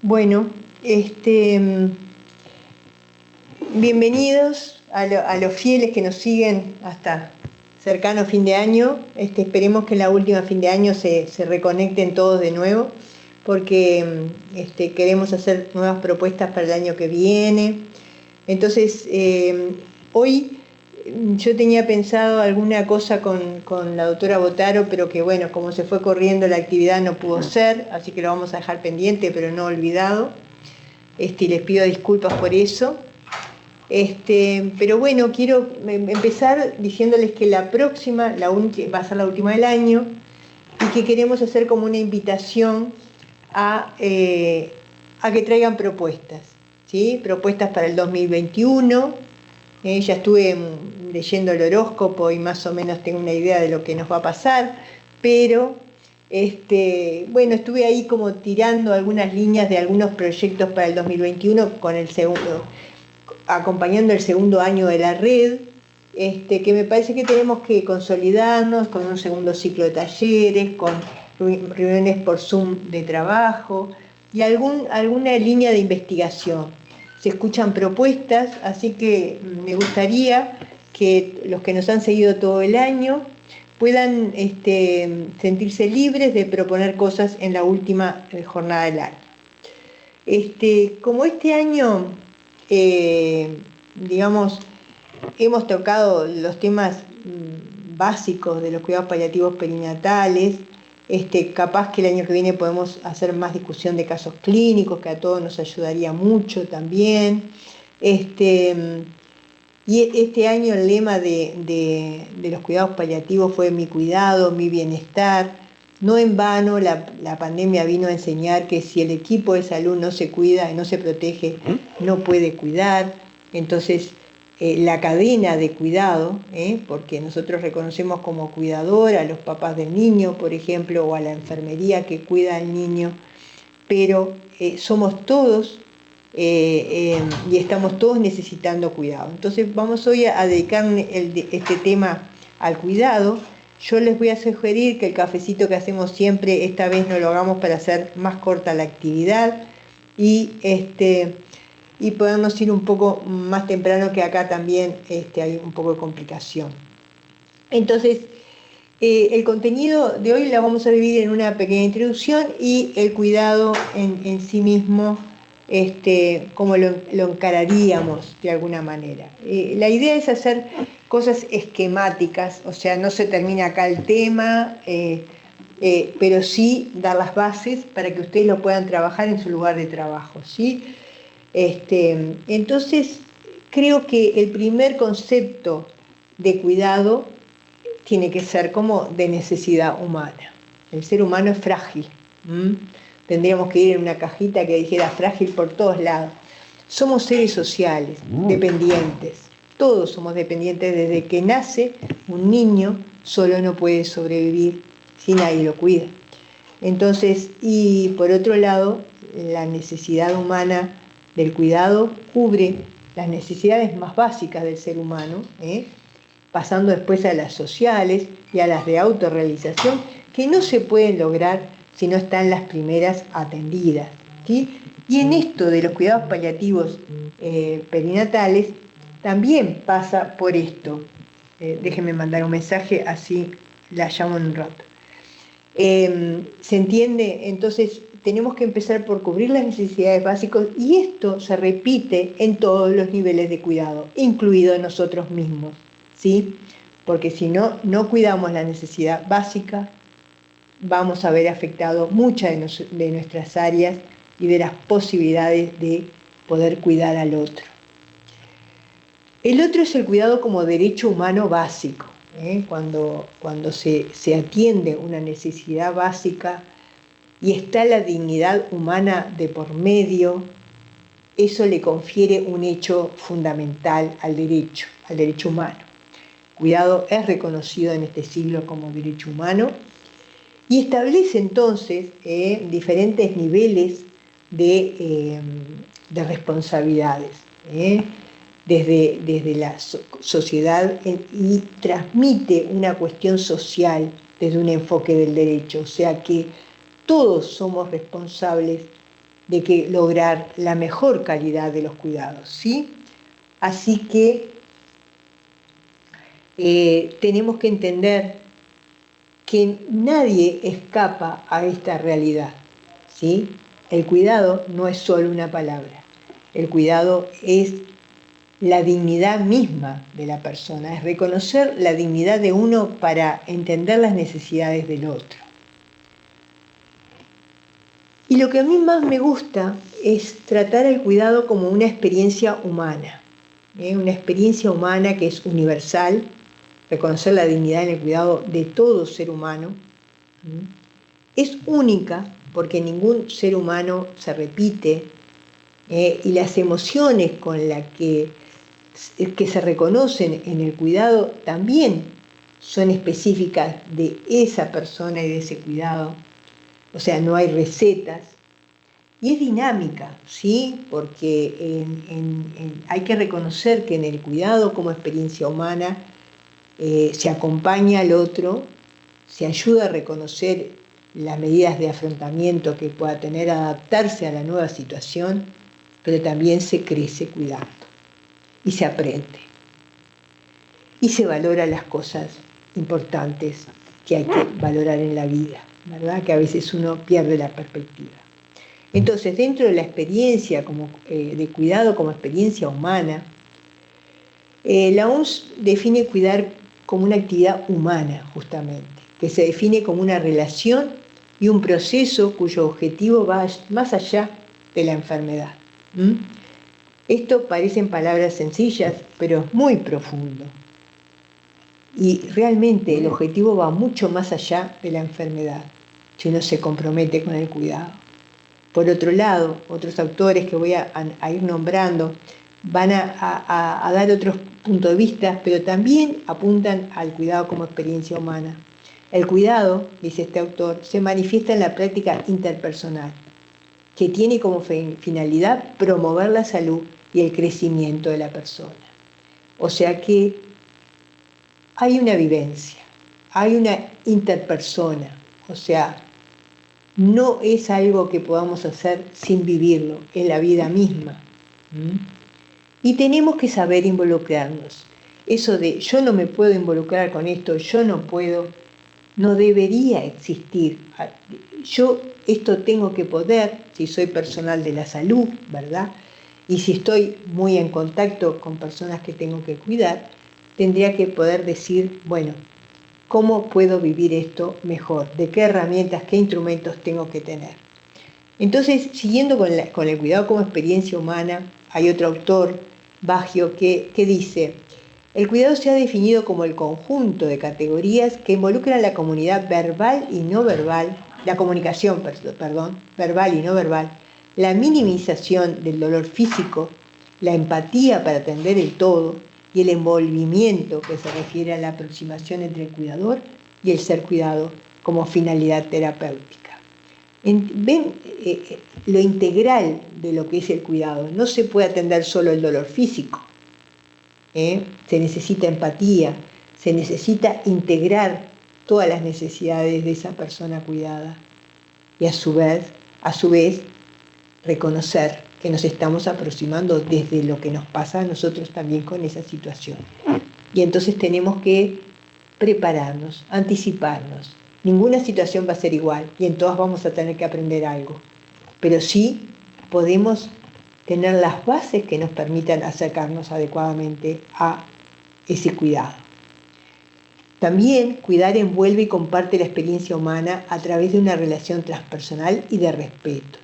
Bueno, bienvenidos a los fieles que nos siguen hasta cercano fin de año. Esperemos que en la última fin de año se reconecten todos de nuevo, porque queremos hacer nuevas propuestas para el año que viene. Entonces, hoy yo tenía pensado alguna cosa con la doctora Botaro, pero que bueno, como se fue corriendo la actividad no pudo ser, así que lo vamos a dejar pendiente, pero no olvidado. Y les pido disculpas por eso. Pero bueno, quiero empezar diciéndoles que la próxima, va a ser la última del año, y que queremos hacer como una invitación a que traigan propuestas, ¿sí? Propuestas para el 2021. Ya estuve leyendo el horóscopo y más o menos tengo una idea de lo que nos va a pasar, pero bueno, estuve ahí como tirando algunas líneas de algunos proyectos para el 2021 con el segundo, acompañando el segundo año de la red, que me parece que tenemos que consolidarnos con un segundo ciclo de talleres, con reuniones por Zoom de trabajo y alguna línea de investigación. Se escuchan propuestas, así que me gustaría que los que nos han seguido todo el año puedan sentirse libres de proponer cosas en la última jornada del año. Como este año, digamos, hemos tocado los temas básicos de los cuidados paliativos perinatales, capaz que el año que viene podemos hacer más discusión de casos clínicos, que a todos nos ayudaría mucho también. Y este año el lema de los cuidados paliativos fue mi cuidado, mi bienestar. No en vano la pandemia vino a enseñar que si el equipo de salud no se cuida y no se protege, no puede cuidar. Entonces, la cadena de cuidado, porque nosotros reconocemos como cuidador a los papás del niño, por ejemplo, o a la enfermería que cuida al niño, pero somos todos y estamos todos necesitando cuidado. Entonces vamos hoy a dedicar este tema al cuidado. Yo les voy a sugerir que el cafecito que hacemos siempre, esta vez no lo hagamos para hacer más corta la actividad y podernos ir un poco más temprano, que acá también hay un poco de complicación. Entonces, el contenido de hoy lo vamos a dividir en una pequeña introducción y el cuidado en sí mismo, cómo lo encararíamos de alguna manera. La idea es hacer cosas esquemáticas, o sea, no se termina acá el tema, pero sí dar las bases para que ustedes lo puedan trabajar en su lugar de trabajo, ¿sí? Entonces, creo que el primer concepto de cuidado tiene que ser como de necesidad humana. El ser humano es frágil. Tendríamos que ir en una cajita que dijera frágil por todos lados. Somos seres sociales, dependientes. Todos somos dependientes. Desde que nace un niño solo no puede sobrevivir si nadie lo cuida. Entonces, y por otro lado, la necesidad humana del cuidado cubre las necesidades más básicas del ser humano, pasando después a las sociales y a las de autorrealización, que no se pueden lograr si no están las primeras atendidas, ¿sí? Y en esto de los cuidados paliativos perinatales, también pasa por esto. Déjenme mandar un mensaje, así la llamo en un rato. ¿Se entiende? Entonces tenemos que empezar por cubrir las necesidades básicas, y esto se repite en todos los niveles de cuidado, incluido en nosotros mismos, ¿sí? Porque si no cuidamos la necesidad básica, vamos a ver afectado muchas de nuestras áreas y de las posibilidades de poder cuidar al otro. El otro es el cuidado como derecho humano básico. Cuando se atiende una necesidad básica y está la dignidad humana de por medio, eso le confiere un hecho fundamental al derecho humano. Cuidado es reconocido en este siglo como derecho humano y establece entonces diferentes niveles de responsabilidades. Desde la sociedad, y transmite una cuestión social desde un enfoque del derecho, o sea que todos somos responsables de que lograr la mejor calidad de los cuidados, ¿sí? Así que tenemos que entender que nadie escapa a esta realidad, ¿sí? El cuidado no es solo una palabra, el cuidado es la dignidad misma de la persona, es reconocer la dignidad de uno para entender las necesidades del otro. Y lo que a mí más me gusta es tratar el cuidado como una experiencia humana, una experiencia humana que es universal, reconocer la dignidad en el cuidado de todo ser humano. Es única porque ningún ser humano se repite, y las emociones con las que se reconocen en el cuidado también son específicas de esa persona y de ese cuidado. O sea, no hay recetas. Y es dinámica, ¿sí? Porque hay que reconocer que en el cuidado como experiencia humana se acompaña al otro, se ayuda a reconocer las medidas de afrontamiento que pueda tener, adaptarse a la nueva situación, pero también se crece cuidando y se aprende. Y se valora las cosas importantes que hay que valorar en la vida, ¿verdad? Que a veces uno pierde la perspectiva. Entonces, dentro de la experiencia de cuidado como experiencia humana, la OMS define cuidar como una actividad humana, justamente, que se define como una relación y un proceso cuyo objetivo va más allá de la enfermedad. Esto parecen palabras sencillas, pero es muy profundo. Y realmente el objetivo va mucho más allá de la enfermedad, si uno se compromete con el cuidado. Por otro lado, otros autores que voy a ir nombrando van a dar otros puntos de vista, pero también apuntan al cuidado como experiencia humana. El cuidado, dice este autor, se manifiesta en la práctica interpersonal, que tiene como finalidad promover la salud y el crecimiento de la persona. O sea que hay una vivencia, hay una interpersona, o sea, no es algo que podamos hacer sin vivirlo, en la vida misma. Y tenemos que saber involucrarnos. Eso de yo no me puedo involucrar con esto, yo no puedo, no debería existir. Yo esto tengo que poder, si soy personal de la salud, ¿verdad? Y si estoy muy en contacto con personas que tengo que cuidar, tendría que poder decir, bueno, ¿cómo puedo vivir esto mejor? ¿De qué herramientas, qué instrumentos tengo que tener? Entonces, siguiendo con el cuidado como experiencia humana, hay otro autor, Baggio, que dice: el cuidado se ha definido como el conjunto de categorías que involucran la comunidad verbal y no verbal, la comunicación, verbal y no verbal, la minimización del dolor físico, la empatía para atender el todo y el envolvimiento, que se refiere a la aproximación entre el cuidador y el ser cuidado como finalidad terapéutica. Ven lo integral de lo que es el cuidado. No se puede atender solo el dolor físico. Se necesita empatía, se necesita integrar todas las necesidades de esa persona cuidada y a su vez reconocer que nos estamos aproximando desde lo que nos pasa a nosotros también con esa situación. Y entonces tenemos que prepararnos, anticiparnos. Ninguna situación va a ser igual y en todas vamos a tener que aprender algo, pero sí podemos tener las bases que nos permitan acercarnos adecuadamente a ese cuidado. También cuidar envuelve y comparte la experiencia humana a través de una relación transpersonal y de respeto.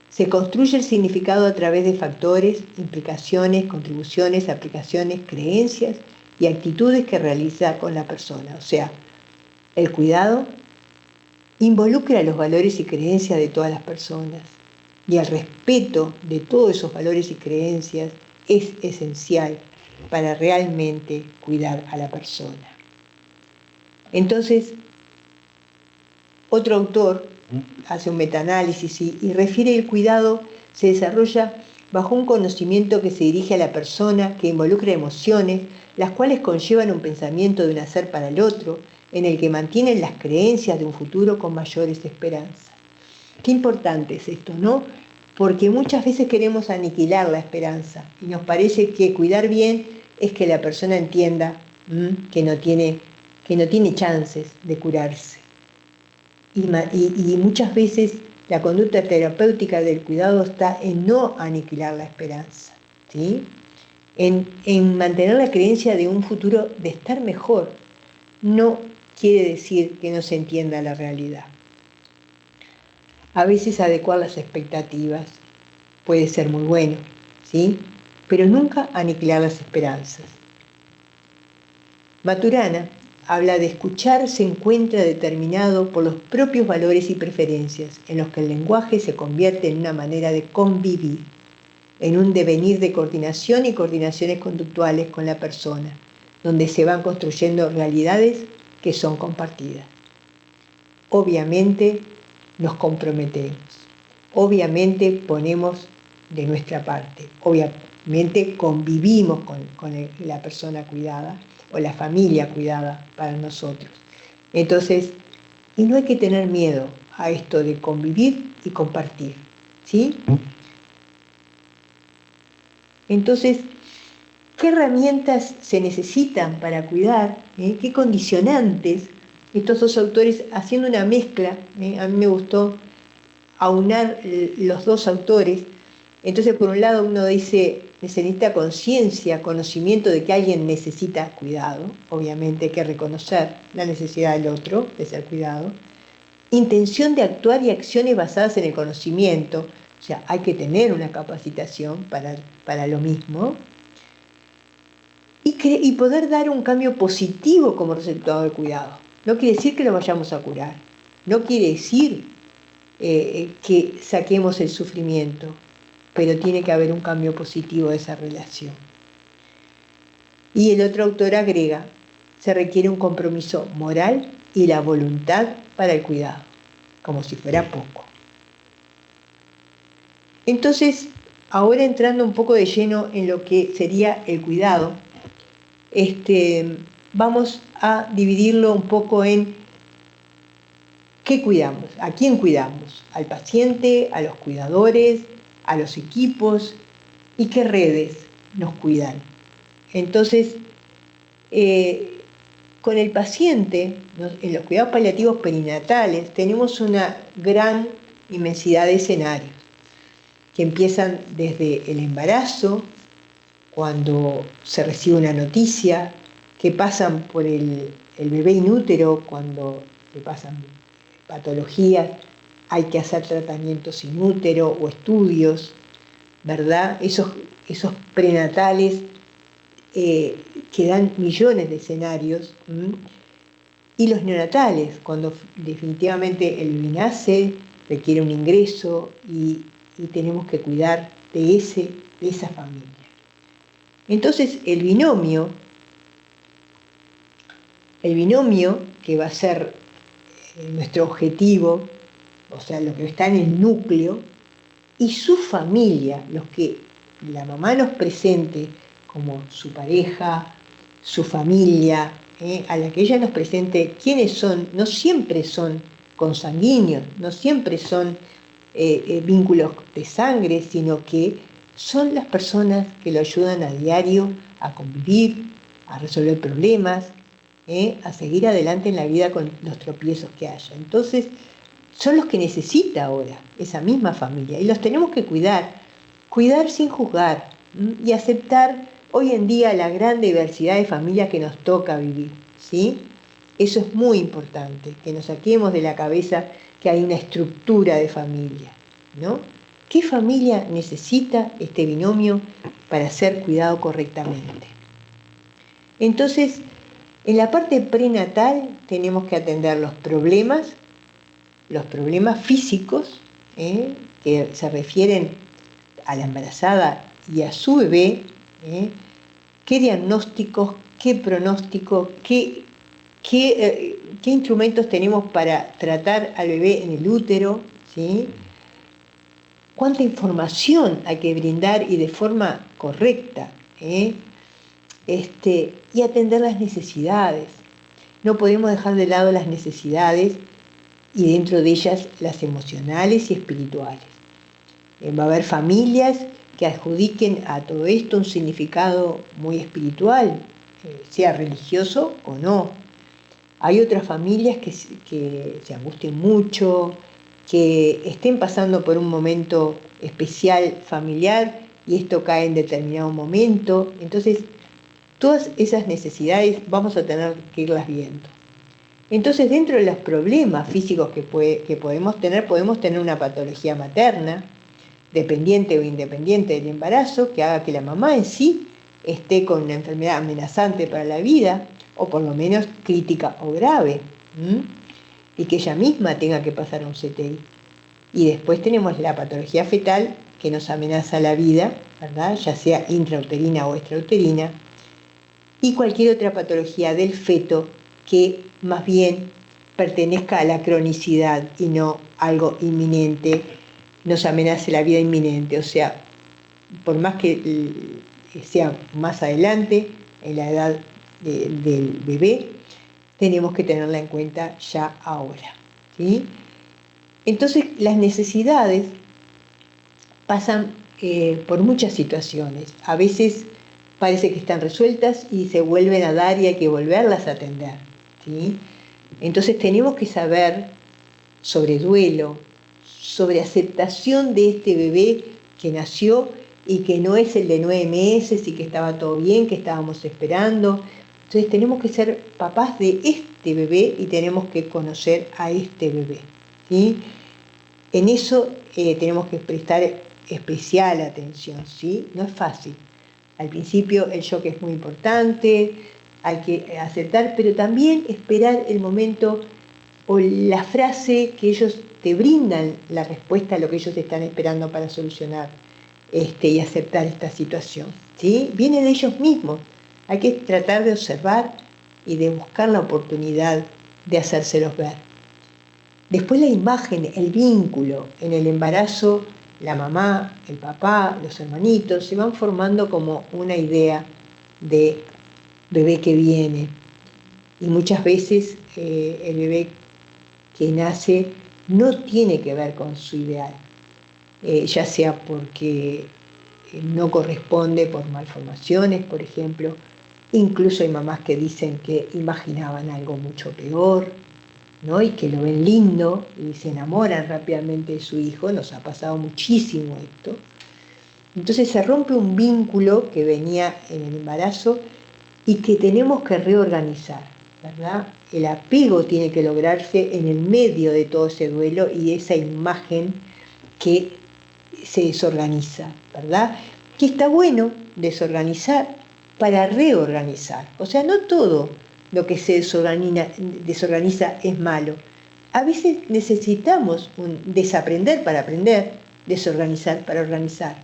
Se construye el significado a través de factores, implicaciones, contribuciones, aplicaciones, creencias y actitudes que realiza con la persona. O sea, el cuidado involucra los valores y creencias de todas las personas y el respeto de todos esos valores y creencias es esencial para realmente cuidar a la persona. Entonces, otro autor hace un metaanálisis y refiere el cuidado se desarrolla bajo un conocimiento que se dirige a la persona, que involucra emociones, las cuales conllevan un pensamiento de un hacer para el otro, en el que mantienen las creencias de un futuro con mayores esperanzas. Qué importante es esto, ¿no? porque muchas veces queremos aniquilar la esperanza y nos parece que cuidar bien es que la persona entienda que no tiene chances de curarse. Y muchas veces la conducta terapéutica del cuidado está en no aniquilar la esperanza, ¿sí? En mantener la creencia de un futuro de estar mejor. No quiere decir que no se entienda la realidad. A veces adecuar las expectativas puede ser muy bueno, ¿sí? Pero nunca aniquilar las esperanzas. Maturana habla de escuchar se encuentra determinado por los propios valores y preferencias, en los que el lenguaje se convierte en una manera de convivir, en un devenir de coordinación y coordinaciones conductuales con la persona, donde se van construyendo realidades que son compartidas. Obviamente nos comprometemos, obviamente ponemos de nuestra parte, obviamente convivimos con la persona cuidada o la familia cuidada para nosotros. Entonces, y no hay que tener miedo a esto de convivir y compartir, ¿sí? Entonces, ¿qué herramientas se necesitan para cuidar? ¿Qué condicionantes? Estos dos autores haciendo una mezcla, a mí me gustó aunar los dos autores. Entonces, por un lado uno dice, se necesita conciencia, conocimiento de que alguien necesita cuidado, obviamente hay que reconocer la necesidad del otro de ser cuidado, intención de actuar y acciones basadas en el conocimiento, o sea, hay que tener una capacitación para lo mismo, y poder dar un cambio positivo como resultado del cuidado. No quiere decir que lo vayamos a curar, no quiere decir que saquemos el sufrimiento, pero tiene que haber un cambio positivo de esa relación. Y el otro autor agrega, se requiere un compromiso moral y la voluntad para el cuidado, como si fuera poco. Entonces, ahora entrando un poco de lleno en lo que sería el cuidado, vamos a dividirlo un poco en ¿qué cuidamos? ¿A quién cuidamos? ¿Al paciente? ¿A los cuidadores? ¿A los equipos? ¿Y qué redes nos cuidan? Entonces, con el paciente, en los cuidados paliativos perinatales, tenemos una gran inmensidad de escenarios que empiezan desde el embarazo, cuando se recibe una noticia, que pasan por el bebé inútero, cuando le pasan patologías, hay que hacer tratamientos in útero o estudios, ¿verdad? Esos prenatales que dan millones de escenarios, y los neonatales, cuando definitivamente el bebé nace, requiere un ingreso y tenemos que cuidar de esa familia. Entonces el binomio que va a ser nuestro objetivo, o sea, lo que está en el núcleo, y su familia, los que la mamá nos presente como su pareja, su familia, a la que ella nos presente quiénes son, no siempre son consanguíneos, no siempre son vínculos de sangre, sino que son las personas que lo ayudan a diario a convivir, a resolver problemas, a seguir adelante en la vida con los tropiezos que haya. Entonces, son los que necesita ahora esa misma familia y los tenemos que cuidar sin juzgar y aceptar hoy en día la gran diversidad de familias que nos toca vivir, ¿sí? Eso es muy importante, que nos saquemos de la cabeza que hay una estructura de familia, ¿no? ¿Qué familia necesita este binomio para ser cuidado correctamente? Entonces, en la parte prenatal tenemos que atender los problemas físicos, que se refieren a la embarazada y a su bebé, qué diagnósticos, qué pronósticos, qué instrumentos tenemos para tratar al bebé en el útero, ¿sí? Cuánta información hay que brindar y de forma correcta, y atender las necesidades. No podemos dejar de lado las necesidades y dentro de ellas las emocionales y espirituales. Va a haber familias que adjudiquen a todo esto un significado muy espiritual, sea religioso o no. Hay otras familias que se angustien mucho, que estén pasando por un momento especial familiar y esto cae en determinado momento. Entonces, todas esas necesidades vamos a tener que irlas viendo. Entonces, dentro de los problemas físicos que podemos tener una patología materna, dependiente o independiente del embarazo, que haga que la mamá en sí esté con una enfermedad amenazante para la vida, o por lo menos crítica o grave, y que ella misma tenga que pasar a un CTI. Y después tenemos la patología fetal que nos amenaza la vida, ¿verdad? Ya sea intrauterina o extrauterina, y cualquier otra patología del feto que más bien pertenezca a la cronicidad y no algo inminente, nos amenace la vida inminente. O sea, por más que sea más adelante, en la edad del bebé, tenemos que tenerla en cuenta ya ahora, ¿sí? Entonces, las necesidades pasan por muchas situaciones. A veces parece que están resueltas y se vuelven a dar y hay que volverlas a atender, ¿sí? Entonces tenemos que saber sobre duelo, sobre aceptación de este bebé que nació y que no es el de 9 meses y que estaba todo bien, que estábamos esperando. Entonces tenemos que ser papás de este bebé y tenemos que conocer a este bebé, ¿sí? En eso tenemos que prestar especial atención, ¿sí? No es fácil. Al principio el shock es muy importante, hay que aceptar, pero también esperar el momento o la frase que ellos te brindan la respuesta a lo que ellos están esperando para solucionar y aceptar esta situación, ¿sí? Viene de ellos mismos. Hay que tratar de observar y de buscar la oportunidad de hacérselos ver. Después la imagen, el vínculo en el embarazo, la mamá, el papá, los hermanitos, se van formando como una idea de bebé que viene. Y muchas veces el bebé que nace no tiene que ver con su ideal, ya sea porque no corresponde por malformaciones, por ejemplo. Incluso hay mamás que dicen que imaginaban algo mucho peor, ¿no? Y que lo ven lindo y se enamoran rápidamente de su hijo. Nos ha pasado muchísimo esto. Entonces se rompe un vínculo que venía en el embarazo y que tenemos que reorganizar, ¿verdad? El apego tiene que lograrse en el medio de todo ese duelo y esa imagen que se desorganiza, ¿verdad? Que está bueno desorganizar para reorganizar. O sea, no todo lo que se desorganiza es malo. A veces necesitamos desaprender para aprender, desorganizar para organizar.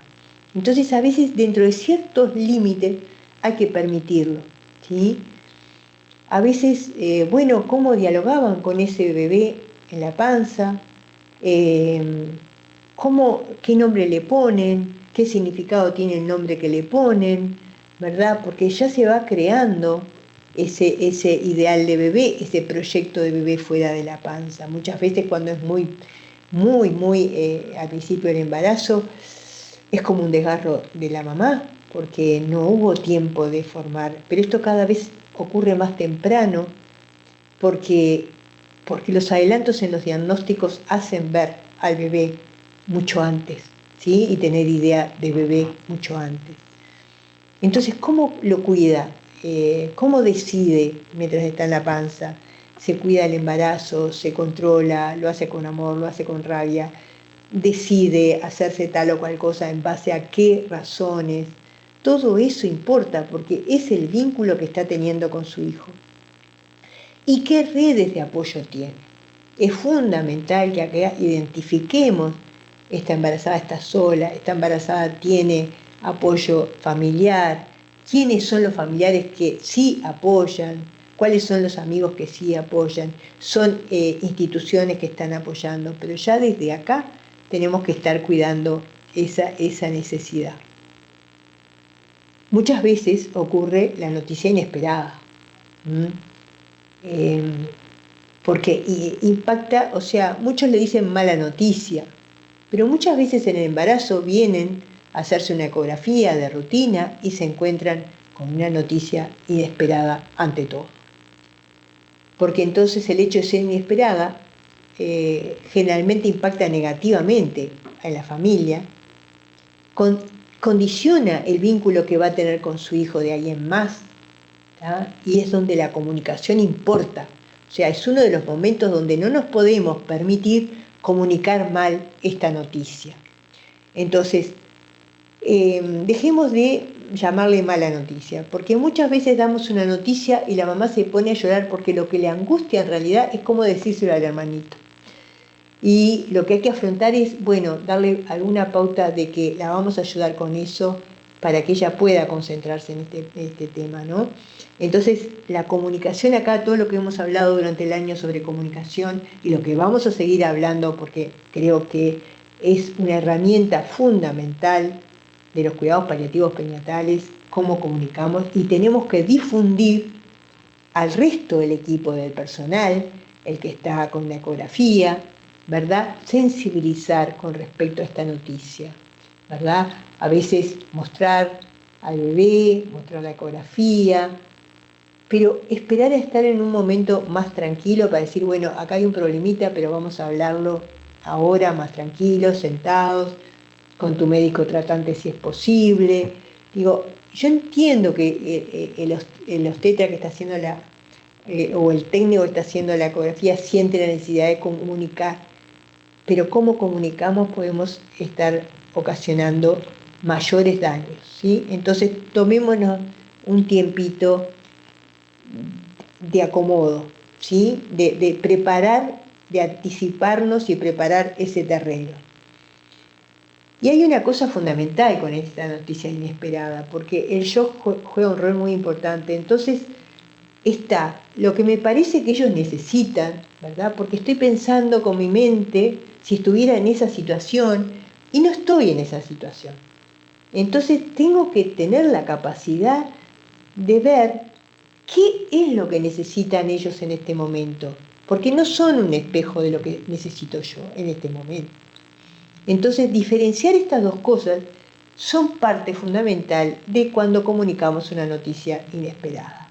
Entonces, a veces dentro de ciertos límites hay que permitirlo, ¿sí? A veces, bueno, cómo dialogaban con ese bebé en la panza, qué nombre le ponen, qué significado tiene el nombre que le ponen, ¿verdad? Porque ya se va creando ese ideal de bebé, ese proyecto de bebé fuera de la panza. Muchas veces cuando es muy al principio del embarazo, es como un desgarro de la mamá, porque no hubo tiempo de formar, pero esto cada vez ocurre más temprano, porque los adelantos en los diagnósticos hacen ver al bebé mucho antes, ¿sí? Y tener idea de bebé mucho antes. Entonces, ¿cómo lo cuida? ¿Cómo decide mientras está en la panza? ¿Se cuida el embarazo? ¿Se controla? ¿Lo hace con amor? ¿Lo hace con rabia? ¿Decide hacerse tal o cual cosa en base a qué razones? Todo eso importa porque es el vínculo que está teniendo con su hijo. ¿Y qué redes de apoyo tiene? Es fundamental que acá identifiquemos: esta embarazada está sola, esta embarazada tiene apoyo familiar, quiénes son los familiares que sí apoyan, cuáles son los amigos que sí apoyan, son instituciones que están apoyando, pero ya desde acá tenemos que estar cuidando esa necesidad. Muchas veces ocurre la noticia inesperada, porque impacta, o sea, muchos le dicen mala noticia, Pero muchas veces en el embarazo vienen a hacerse una ecografía de rutina y se encuentran con una noticia inesperada ante todo. Porque entonces el hecho de ser inesperada generalmente impacta negativamente a la familia, condiciona el vínculo que va a tener con su hijo de alguien más, ¿tá? Y es donde la comunicación importa. O sea, es uno de los momentos donde no nos podemos permitir comunicar mal esta noticia. Entonces, dejemos de llamarle mala noticia, porque muchas veces damos una noticia y la mamá se pone a llorar porque lo que le angustia en realidad es cómo decírselo al hermanito. Y lo que hay que afrontar es, bueno, darle alguna pauta de que la vamos a ayudar con eso para que ella pueda concentrarse en este tema, ¿no? Entonces, la comunicación acá, todo lo que hemos hablado durante el año sobre comunicación y lo que vamos a seguir hablando, porque creo que es una herramienta fundamental de los cuidados paliativos perinatales, cómo comunicamos, y tenemos que difundir al resto del equipo del personal, el que está con la ecografía, ¿verdad? Sensibilizar con respecto a esta noticia, ¿verdad? A veces mostrar al bebé, mostrar la ecografía, pero esperar a estar en un momento más tranquilo para decir, bueno, acá hay un problemita, pero vamos a hablarlo ahora más tranquilos, sentados, con tu médico tratante si es posible. Digo, yo entiendo que el obstetra que está haciendo o el técnico que está haciendo la ecografía siente la necesidad de comunicar, pero cómo comunicamos podemos estar ocasionando mayores daños, ¿sí? Entonces tomémonos un tiempito de acomodo, ¿sí? De preparar, de anticiparnos y preparar ese terreno. Y hay una cosa fundamental con esta noticia inesperada, porque el shock juega un rol muy importante. Entonces está lo que me parece que ellos necesitan, ¿verdad? Porque estoy pensando con mi mente si estuviera en esa situación y no estoy en esa situación. Entonces tengo que tener la capacidad de ver qué es lo que necesitan ellos en este momento, porque no son un espejo de lo que necesito yo en este momento. Entonces, diferenciar estas dos cosas son parte fundamental de cuando comunicamos una noticia inesperada.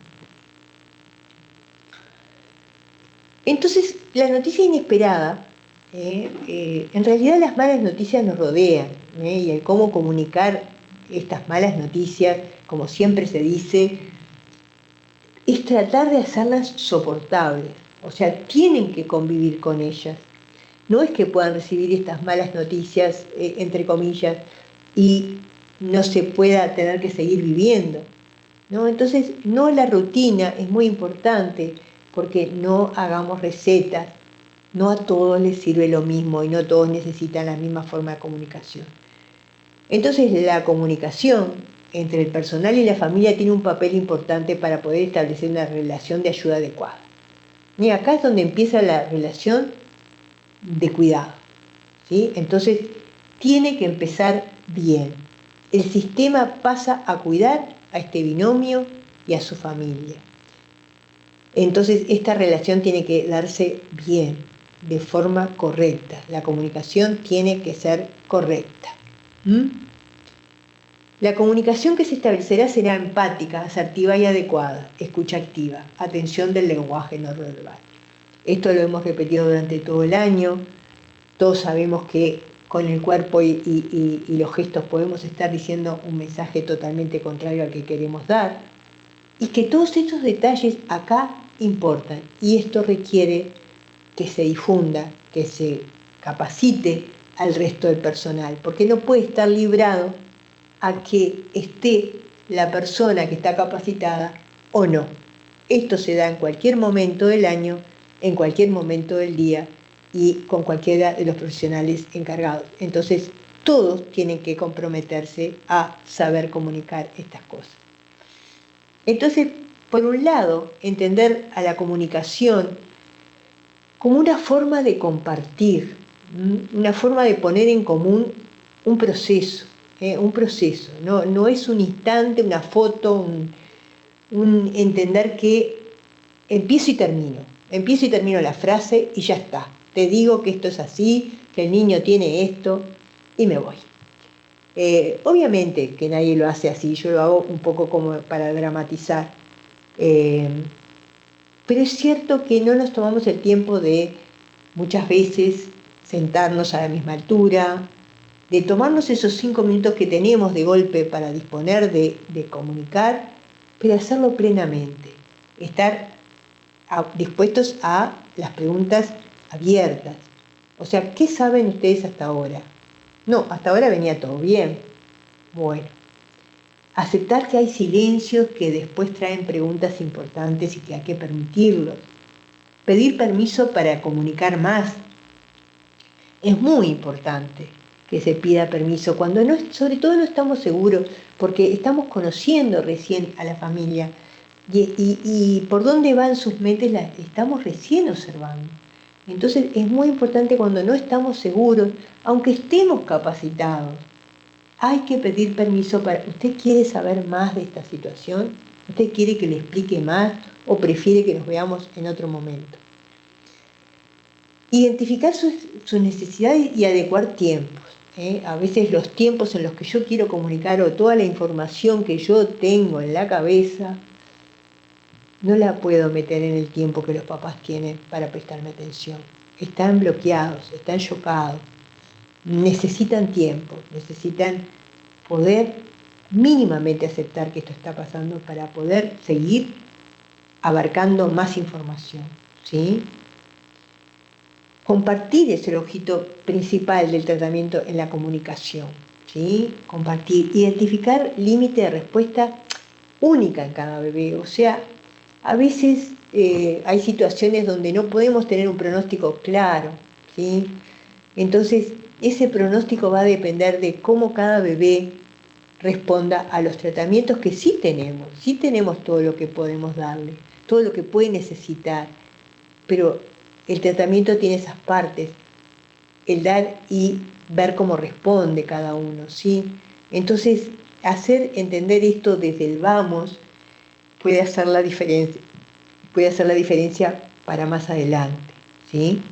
Entonces, la noticia inesperada, en realidad las malas noticias nos rodean, y el cómo comunicar estas malas noticias, como siempre se dice, es tratar de hacerlas soportables, o sea, tienen que convivir con ellas. No es que puedan recibir estas malas noticias, entre comillas, y no se pueda tener que seguir viviendo, ¿no? Entonces, no, la rutina es muy importante, porque no hagamos recetas, no a todos les sirve lo mismo y no todos necesitan la misma forma de comunicación. Entonces, la comunicación entre el personal y la familia tiene un papel importante para poder establecer una relación de ayuda adecuada. Y acá es donde empieza la relación de cuidado, ¿sí? Entonces, tiene que empezar bien. El sistema pasa a cuidar a este binomio y a su familia. Entonces, esta relación tiene que darse bien, de forma correcta. La comunicación tiene que ser correcta. La comunicación que se establecerá será empática, asertiva y adecuada, escucha activa, atención del lenguaje no verbal. Esto lo hemos repetido durante todo el año. Todos sabemos que con el cuerpo y los gestos podemos estar diciendo un mensaje totalmente contrario al que queremos dar, y que todos estos detalles acá importan, y esto requiere que se difunda, que se capacite al resto del personal, porque no puede estar librado a que esté la persona que está capacitada o no. Esto se da en cualquier momento del año, en cualquier momento del día, y con cualquiera de los profesionales encargados. Entonces, todos tienen que comprometerse a saber comunicar estas cosas. Entonces, por un lado, entender a la comunicación como una forma de compartir, una forma de poner en común un proceso, no es un instante, una foto, un entender que empiezo y termino la frase y ya está. Te digo que esto es así, que el niño tiene esto y me voy. Obviamente que nadie lo hace así, yo lo hago un poco como para dramatizar, eh, pero es cierto que no nos tomamos el tiempo de muchas veces sentarnos a la misma altura, de tomarnos esos 5 minutos que tenemos de golpe para disponer de comunicar, pero hacerlo plenamente, estar dispuestos a las preguntas abiertas. O sea, ¿qué saben ustedes hasta ahora? No, hasta ahora venía todo bien. Bueno, aceptar que hay silencios que después traen preguntas importantes y que hay que permitirlos. Pedir permiso para comunicar más. Es muy importante que se pida permiso cuando no, sobre todo no estamos seguros, porque estamos conociendo recién a la familia y por dónde van sus mentes las estamos recién observando. Entonces es muy importante cuando no estamos seguros, aunque estemos capacitados, hay que pedir permiso para, ¿usted quiere saber más de esta situación? ¿Usted quiere que le explique más o prefiere que nos veamos en otro momento? Identificar sus necesidades y adecuar tiempos. A veces los tiempos en los que yo quiero comunicar o toda la información que yo tengo en la cabeza, no la puedo meter en el tiempo que los papás tienen para prestarme atención. Están bloqueados, están chocados, necesitan tiempo, necesitan poder mínimamente aceptar que esto está pasando para poder seguir abarcando más información, ¿sí? Compartir es el objeto principal del tratamiento en la comunicación, ¿sí? Compartir, identificar límite de respuesta única en cada bebé, o sea, a veces hay situaciones donde no podemos tener un pronóstico claro, ¿sí? Entonces, ese pronóstico va a depender de cómo cada bebé responda a los tratamientos que sí tenemos todo lo que podemos darle, todo lo que puede necesitar, pero el tratamiento tiene esas partes, el dar y ver cómo responde cada uno, ¿sí? Entonces, hacer entender esto desde el vamos puede hacer la diferencia para más adelante, ¿sí?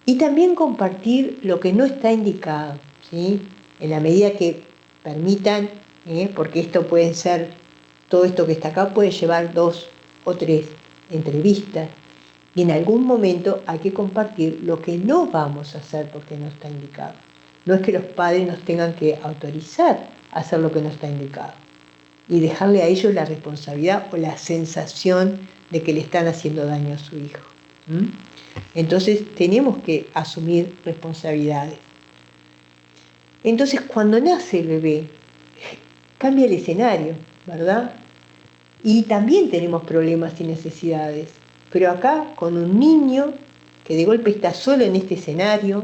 Y también compartir lo que no está indicado, ¿sí? En la medida que permitan, porque esto puede ser, todo esto que está acá puede llevar 2 o 3 entrevistas, y en algún momento hay que compartir lo que no vamos a hacer porque no está indicado. No es que los padres nos tengan que autorizar a hacer lo que no está indicado y dejarle a ellos la responsabilidad o la sensación de que le están haciendo daño a su hijo. Entonces tenemos que asumir responsabilidades. Entonces cuando nace el bebé, cambia el escenario, ¿verdad? Y también tenemos problemas y necesidades. Pero acá con un niño que de golpe está solo en este escenario,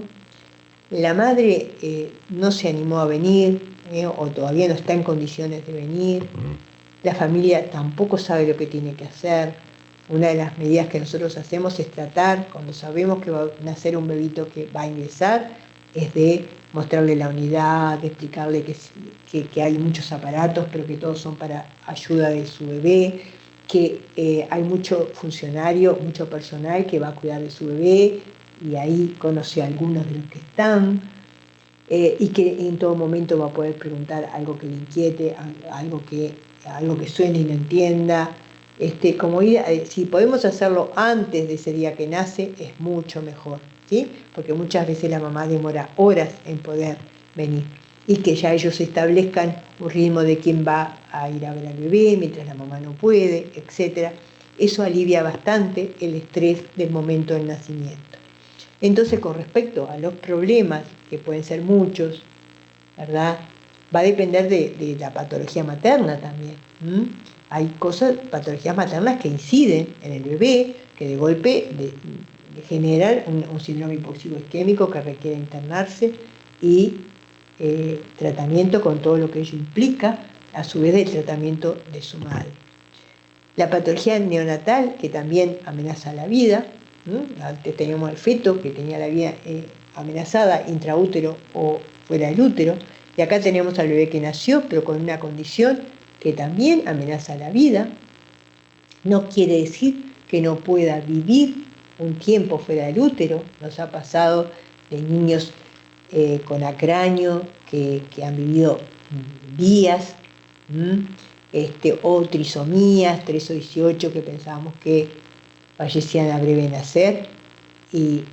la madre no se animó a venir o todavía no está en condiciones de venir, la familia tampoco sabe lo que tiene que hacer. Una de las medidas que nosotros hacemos es tratar, cuando sabemos que va a nacer un bebito que va a ingresar, es de mostrarle la unidad, de explicarle que hay muchos aparatos, pero que todos son para ayuda de su bebé, que hay mucho funcionario, mucho personal que va a cuidar de su bebé, y ahí conoce a algunos de los que están, y que en todo momento va a poder preguntar algo que le inquiete, algo que suene y no entienda. Si podemos hacerlo antes de ese día que nace, es mucho mejor, ¿sí? Porque muchas veces la mamá demora horas en poder venir y que ya ellos establezcan un ritmo de quién va a ir a ver al bebé mientras la mamá no puede, etc. Eso alivia bastante el estrés del momento del nacimiento. Entonces, con respecto a los problemas, que pueden ser muchos, ¿verdad? Va a depender de la patología materna también. Hay patologías maternas que inciden en el bebé, que de golpe generan un síndrome hipóxico isquémico que requiere internarse y tratamiento con todo lo que ello implica, a su vez del tratamiento de su madre. La patología neonatal, que también amenaza la vida. Antes teníamos al feto que tenía la vida amenazada intraútero o fuera del útero, y acá tenemos al bebé que nació pero con una condición que también amenaza la vida. No quiere decir que no pueda vivir un tiempo fuera del útero. Nos ha pasado de niños con acráneo que han vivido días, o trisomías 3 o 18 que pensábamos que fallecían a breve nacer y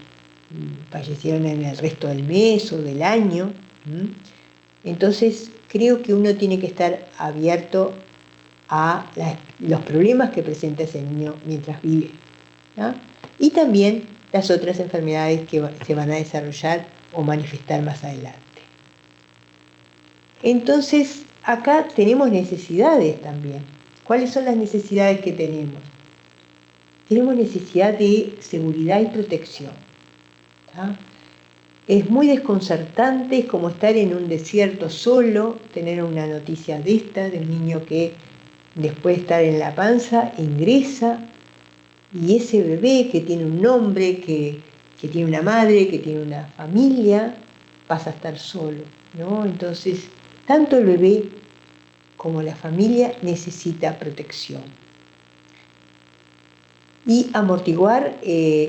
fallecieron en el resto del mes o del año. Entonces creo que uno tiene que estar abierto a los problemas que presenta ese niño mientras vive, ¿no? Y también las otras enfermedades que se van a desarrollar o manifestar más adelante. Entonces, acá tenemos necesidades también. ¿Cuáles son las necesidades que tenemos? Tenemos necesidad de seguridad y protección, ¿tá? Es muy desconcertante, es como estar en un desierto solo, tener una noticia de esta, de un niño que después de estar en la panza ingresa, y ese bebé que tiene un nombre, que tiene una madre, que tiene una familia, pasa a estar solo, ¿no? Entonces, tanto el bebé como la familia necesita protección. Y amortiguar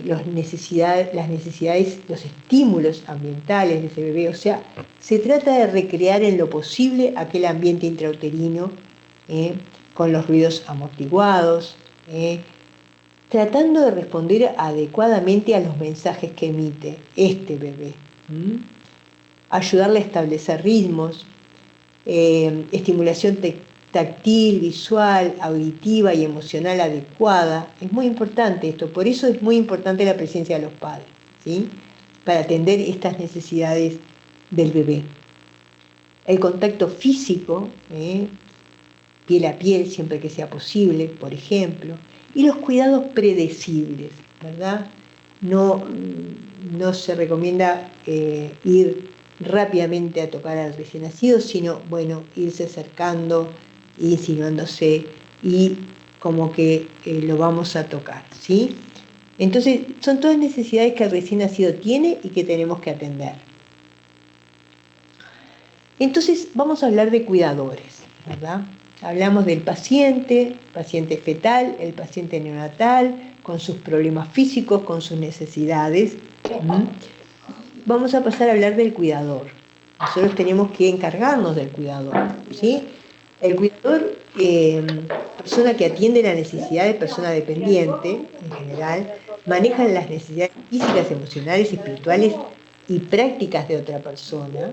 las necesidades, los estímulos ambientales de ese bebé. O sea, se trata de recrear en lo posible aquel ambiente intrauterino con los ruidos amortiguados, tratando de responder adecuadamente a los mensajes que emite este bebé. Ayudarle a establecer ritmos, estimulación táctil, visual, auditiva y emocional adecuada. Es muy importante esto, por eso es muy importante la presencia de los padres, ¿sí? Para atender estas necesidades del bebé. El contacto físico, piel a piel siempre que sea posible, por ejemplo, y los cuidados predecibles, ¿verdad? No se recomienda ir rápidamente a tocar al recién nacido, sino, bueno, irse acercando, insinuándose y como que lo vamos a tocar, ¿sí? Entonces, son todas necesidades que el recién nacido tiene y que tenemos que atender. Entonces, vamos a hablar de cuidadores, ¿verdad? Hablamos del paciente fetal, el paciente neonatal, con sus problemas físicos, con sus necesidades. Vamos a pasar a hablar del cuidador. Nosotros tenemos que encargarnos del cuidador, ¿sí? El cuidador, persona que atiende la necesidad de persona dependiente, en general, maneja las necesidades físicas, emocionales, espirituales y prácticas de otra persona,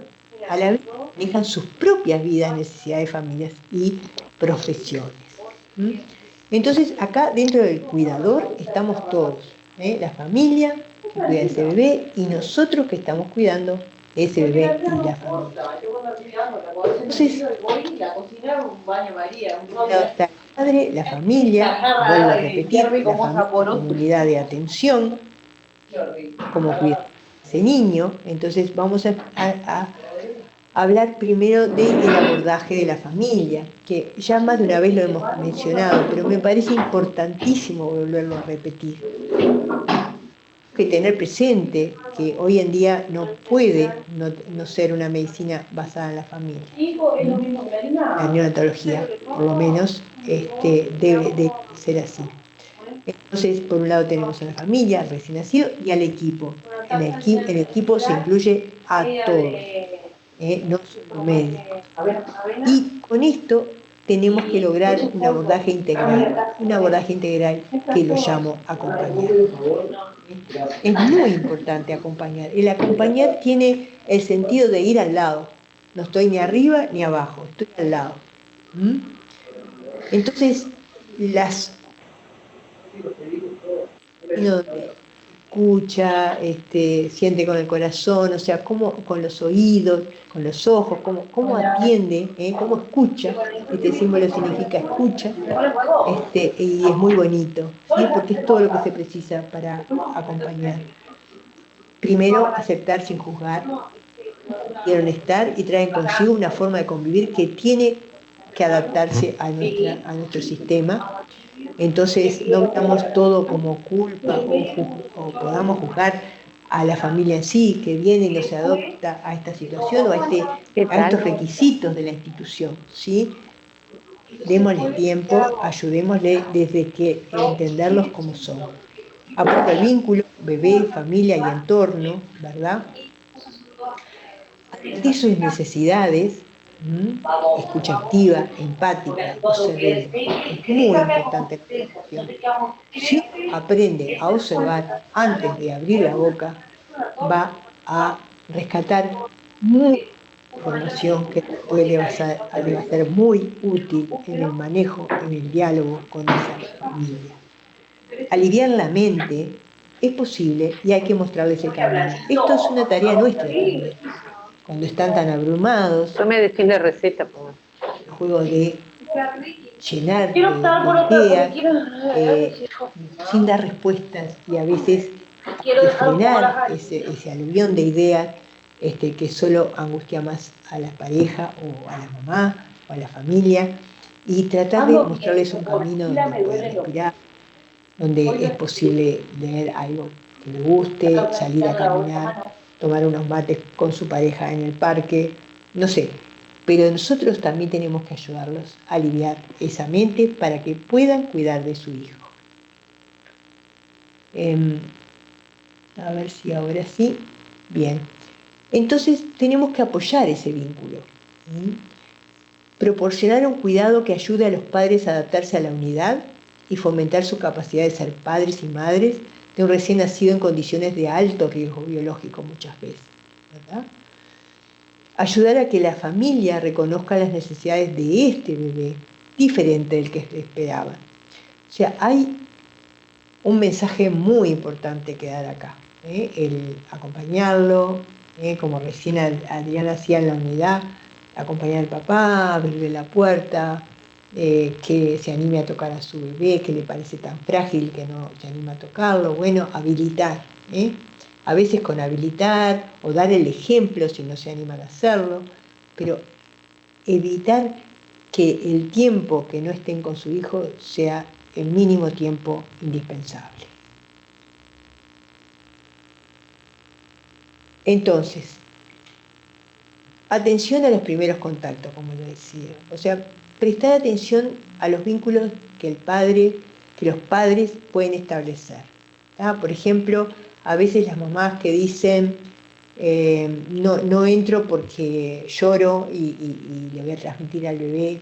a la vez manejan sus propias vidas, necesidades, familias y profesiones. Entonces, acá dentro del cuidador estamos todos, la familia que cuida a ese bebé y nosotros que estamos cuidando ese bebé y la familia. Entonces, está el padre, la familia, vuelvo a repetir, la familia como unidad de atención, como cuidar a ese niño. Entonces vamos a hablar primero del abordaje de la familia, que ya más de una vez lo hemos mencionado, pero me parece importantísimo volverlo a repetir. Que tener presente que hoy en día no puede no ser una medicina basada en la familia. La neonatología, por lo menos, debe ser así. Entonces, por un lado tenemos a la familia, al recién nacido y al equipo. En el equipo se incluye a todos, no solo médicos. Y con esto tenemos que lograr un abordaje integral que lo llamo acompañar. Es muy importante acompañar. El acompañar tiene el sentido de ir al lado. No estoy ni arriba ni abajo, estoy al lado. Entonces, escucha, siente con el corazón, o sea, cómo, con los oídos, con los ojos, cómo atiende, cómo escucha. Este símbolo significa escucha, y es muy bonito, ¿sí? Porque es todo lo que se precisa para acompañar. Primero, aceptar sin juzgar, quieren estar y traen consigo una forma de convivir que tiene que adaptarse a nuestro sistema. Entonces no veamos todo como culpa o podamos juzgar a la familia en sí, que viene y no se adopta a esta situación o a estos requisitos de la institución, ¿sí? Démosle tiempo, ayudémosle desde que entenderlos como son. aporta el vínculo, bebé, familia y entorno, ¿verdad? Ante sus necesidades, escucha activa, empática, observe. Es muy importante la observación. Si uno aprende a observar antes de abrir la boca, va a rescatar mucha información que después le va a ser muy útil en el manejo, en el diálogo con esa familia. Aliviar la mente es posible y hay que mostrarles el camino. Esto es una tarea nuestra también. Cuando están tan abrumados, Yo me decís la receta, por el juego de llenar de ideas sin dar respuestas y a veces hay que frenar ese aluvión de ideas que solo angustia más a la pareja o a la mamá o a la familia y tratar de mostrarles un camino donde puedan respirar, donde es posible leer algo que le guste, salir a caminar, tomar unos mates con su pareja en el parque, no sé. Pero nosotros también tenemos que ayudarlos a aliviar esa mente para que puedan cuidar de su hijo. A ver si ahora sí. Bien. Entonces tenemos que apoyar ese vínculo. Proporcionar un cuidado que ayude a los padres a adaptarse a la unidad y fomentar su capacidad de ser padres y madres de un recién nacido en condiciones de alto riesgo biológico muchas veces, ¿verdad? Ayudar a que la familia reconozca las necesidades de este bebé, diferente del que esperaba. O sea, hay un mensaje muy importante que dar acá, el acompañarlo, como recién Adriana hacía en la unidad, acompañar al papá, abrirle la puerta, que se anime a tocar a su bebé, que le parece tan frágil que no se anima a tocarlo, bueno, habilitar, a veces con habilitar o dar el ejemplo si no se animan a hacerlo, pero evitar que el tiempo que no estén con su hijo sea el mínimo tiempo indispensable. Entonces, atención a los primeros contactos, como lo decía. O sea, prestar atención a los vínculos que los padres pueden establecer. Por ejemplo, a veces las mamás que dicen, no entro porque lloro y le voy a transmitir al bebé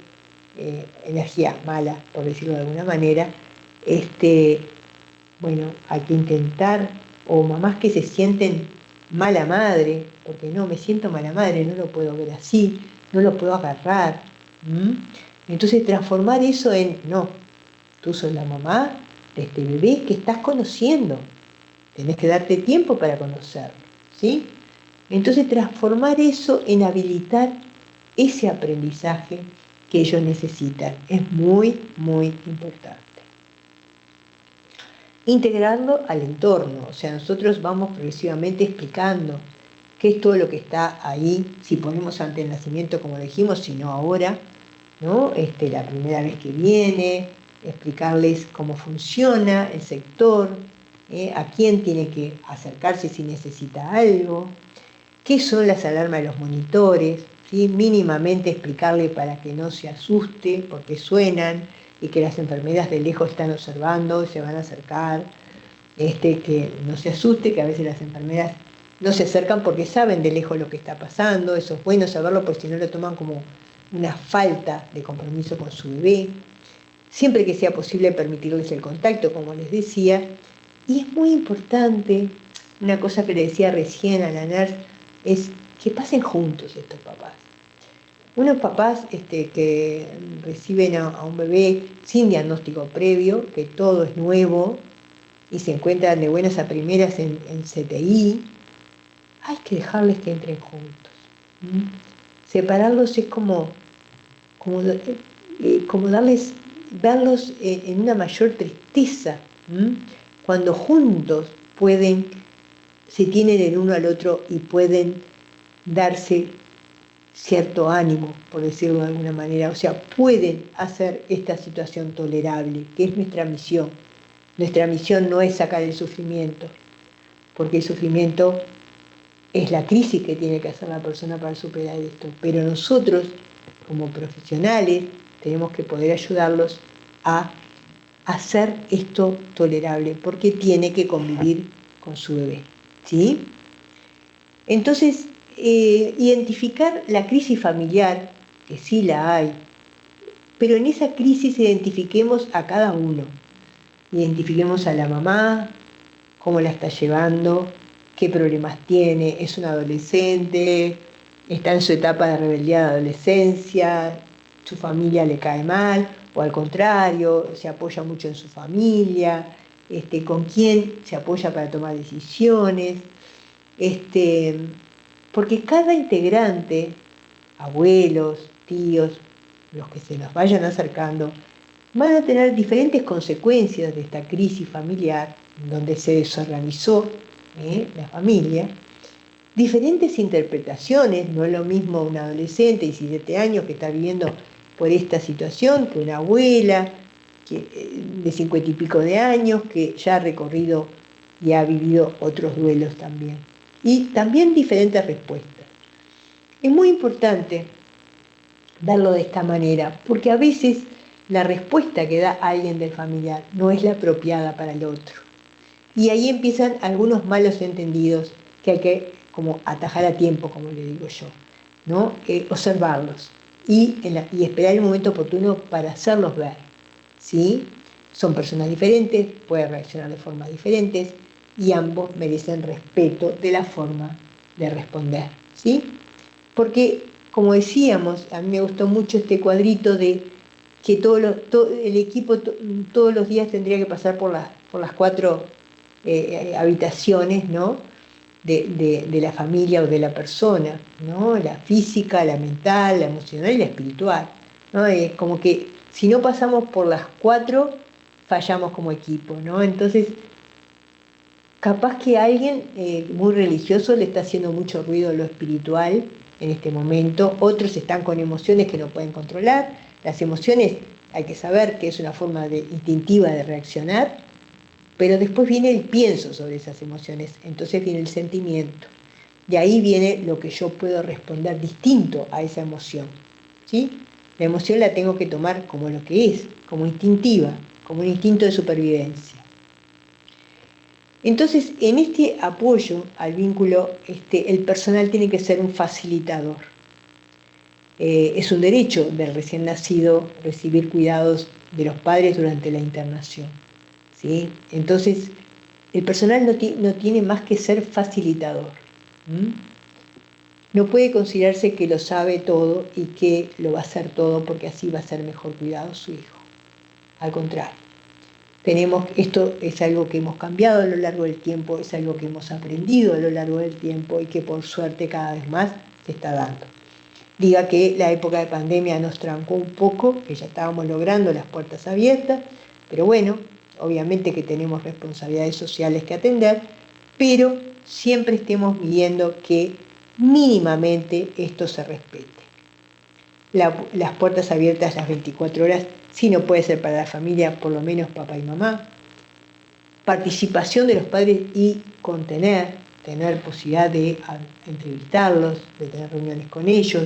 energía mala, por decirlo de alguna manera. Bueno, hay que intentar, o mamás que se sienten mala madre, porque no, me siento mala madre, no lo puedo ver así, no lo puedo agarrar. Entonces transformar eso en, no, tú sos la mamá de este bebé que estás conociendo, tenés que darte tiempo para conocerlo, ¿sí? Entonces transformar eso en habilitar ese aprendizaje que ellos necesitan es muy, muy importante. Integrarlo al entorno, o sea, nosotros vamos progresivamente explicando qué es todo lo que está ahí, si ponemos ante el nacimiento, como dijimos, si no ahora, ¿no? La primera vez que viene, explicarles cómo funciona el sector, a quién tiene que acercarse si necesita algo, qué son las alarmas de los monitores, ¿sí? Mínimamente explicarle para que no se asuste, porque suenan, y que las enfermeras de lejos están observando y se van a acercar, que no se asuste, que a veces las enfermeras no se acercan porque saben de lejos lo que está pasando, eso es bueno saberlo porque si no lo toman como una falta de compromiso con su bebé. Siempre que sea posible permitirles el contacto, como les decía, y es muy importante, una cosa que le decía recién a la NERS, es que pasen juntos estos papás. Unos papás que reciben a un bebé sin diagnóstico previo, que todo es nuevo, y se encuentran de buenas a primeras en CTI, hay que dejarles que entren juntos. Separarlos es como verlos en una mayor tristeza, cuando juntos se tienen el uno al otro y pueden darse cierto ánimo, por decirlo de alguna manera, o sea, pueden hacer esta situación tolerable, que es nuestra misión. Nuestra misión no es sacar el sufrimiento, porque el sufrimiento es la crisis que tiene que hacer la persona para superar esto, pero nosotros, como profesionales, tenemos que poder ayudarlos a hacer esto tolerable, porque tiene que convivir con su bebé, ¿sí? Entonces, identificar la crisis familiar, que sí la hay, pero en esa crisis identifiquemos a cada uno. Identifiquemos a la mamá, cómo la está llevando, qué problemas tiene, es un adolescente, está en su etapa de rebeldía de adolescencia, su familia le cae mal, o al contrario, se apoya mucho en su familia, con quién se apoya para tomar decisiones, porque cada integrante, abuelos, tíos, los que se nos vayan acercando, van a tener diferentes consecuencias de esta crisis familiar, donde se desorganizó la familia, diferentes interpretaciones. No es lo mismo un adolescente de 17 años que está viviendo por esta situación que una abuela de 50 y pico de años que ya ha recorrido y ha vivido otros duelos también. Y también diferentes respuestas. Es muy importante verlo de esta manera, porque a veces la respuesta que da alguien del familiar no es la apropiada para el otro. Y ahí empiezan algunos malos entendidos que hay que como atajar a tiempo, como le digo yo, ¿no? Observarlos y esperar el momento oportuno para hacerlos ver, ¿sí? Son personas diferentes, pueden reaccionar de formas diferentes y ambos merecen respeto de la forma de responder, ¿sí? Porque, como decíamos, a mí me gustó mucho este cuadrito de que el equipo todos los días tendría que pasar por las 4 habitaciones, ¿no? de la familia o de la persona, ¿no? La física, la mental, la emocional y la espiritual, ¿no? Es como que si no pasamos por las 4, fallamos como equipo, ¿no? Entonces, capaz que a alguien muy religioso le está haciendo mucho ruido lo espiritual en este momento, otros están con emociones que no pueden controlar. Las emociones hay que saber que es una forma instintiva de reaccionar, pero después viene el pienso sobre esas emociones, entonces viene el sentimiento. De ahí viene lo que yo puedo responder distinto a esa emoción, ¿sí? La emoción la tengo que tomar como lo que es, como instintiva, como un instinto de supervivencia. Entonces, en este apoyo al vínculo, el personal tiene que ser un facilitador. Es un derecho del recién nacido recibir cuidados de los padres durante la internación, ¿sí? Entonces, el personal no tiene más que ser facilitador. No puede considerarse que lo sabe todo y que lo va a hacer todo porque así va a ser mejor cuidado su hijo. Al contrario. Esto es algo que hemos cambiado a lo largo del tiempo, es algo que hemos aprendido a lo largo del tiempo y que por suerte cada vez más se está dando. Diga que la época de pandemia nos trancó un poco, que ya estábamos logrando las puertas abiertas, pero bueno, obviamente que tenemos responsabilidades sociales que atender, pero siempre estemos viendo que mínimamente esto se respete. Las puertas abiertas las 24 horas, si no puede ser para la familia, por lo menos papá y mamá. Participación de los padres y tener posibilidad de entrevistarlos, de tener reuniones con ellos,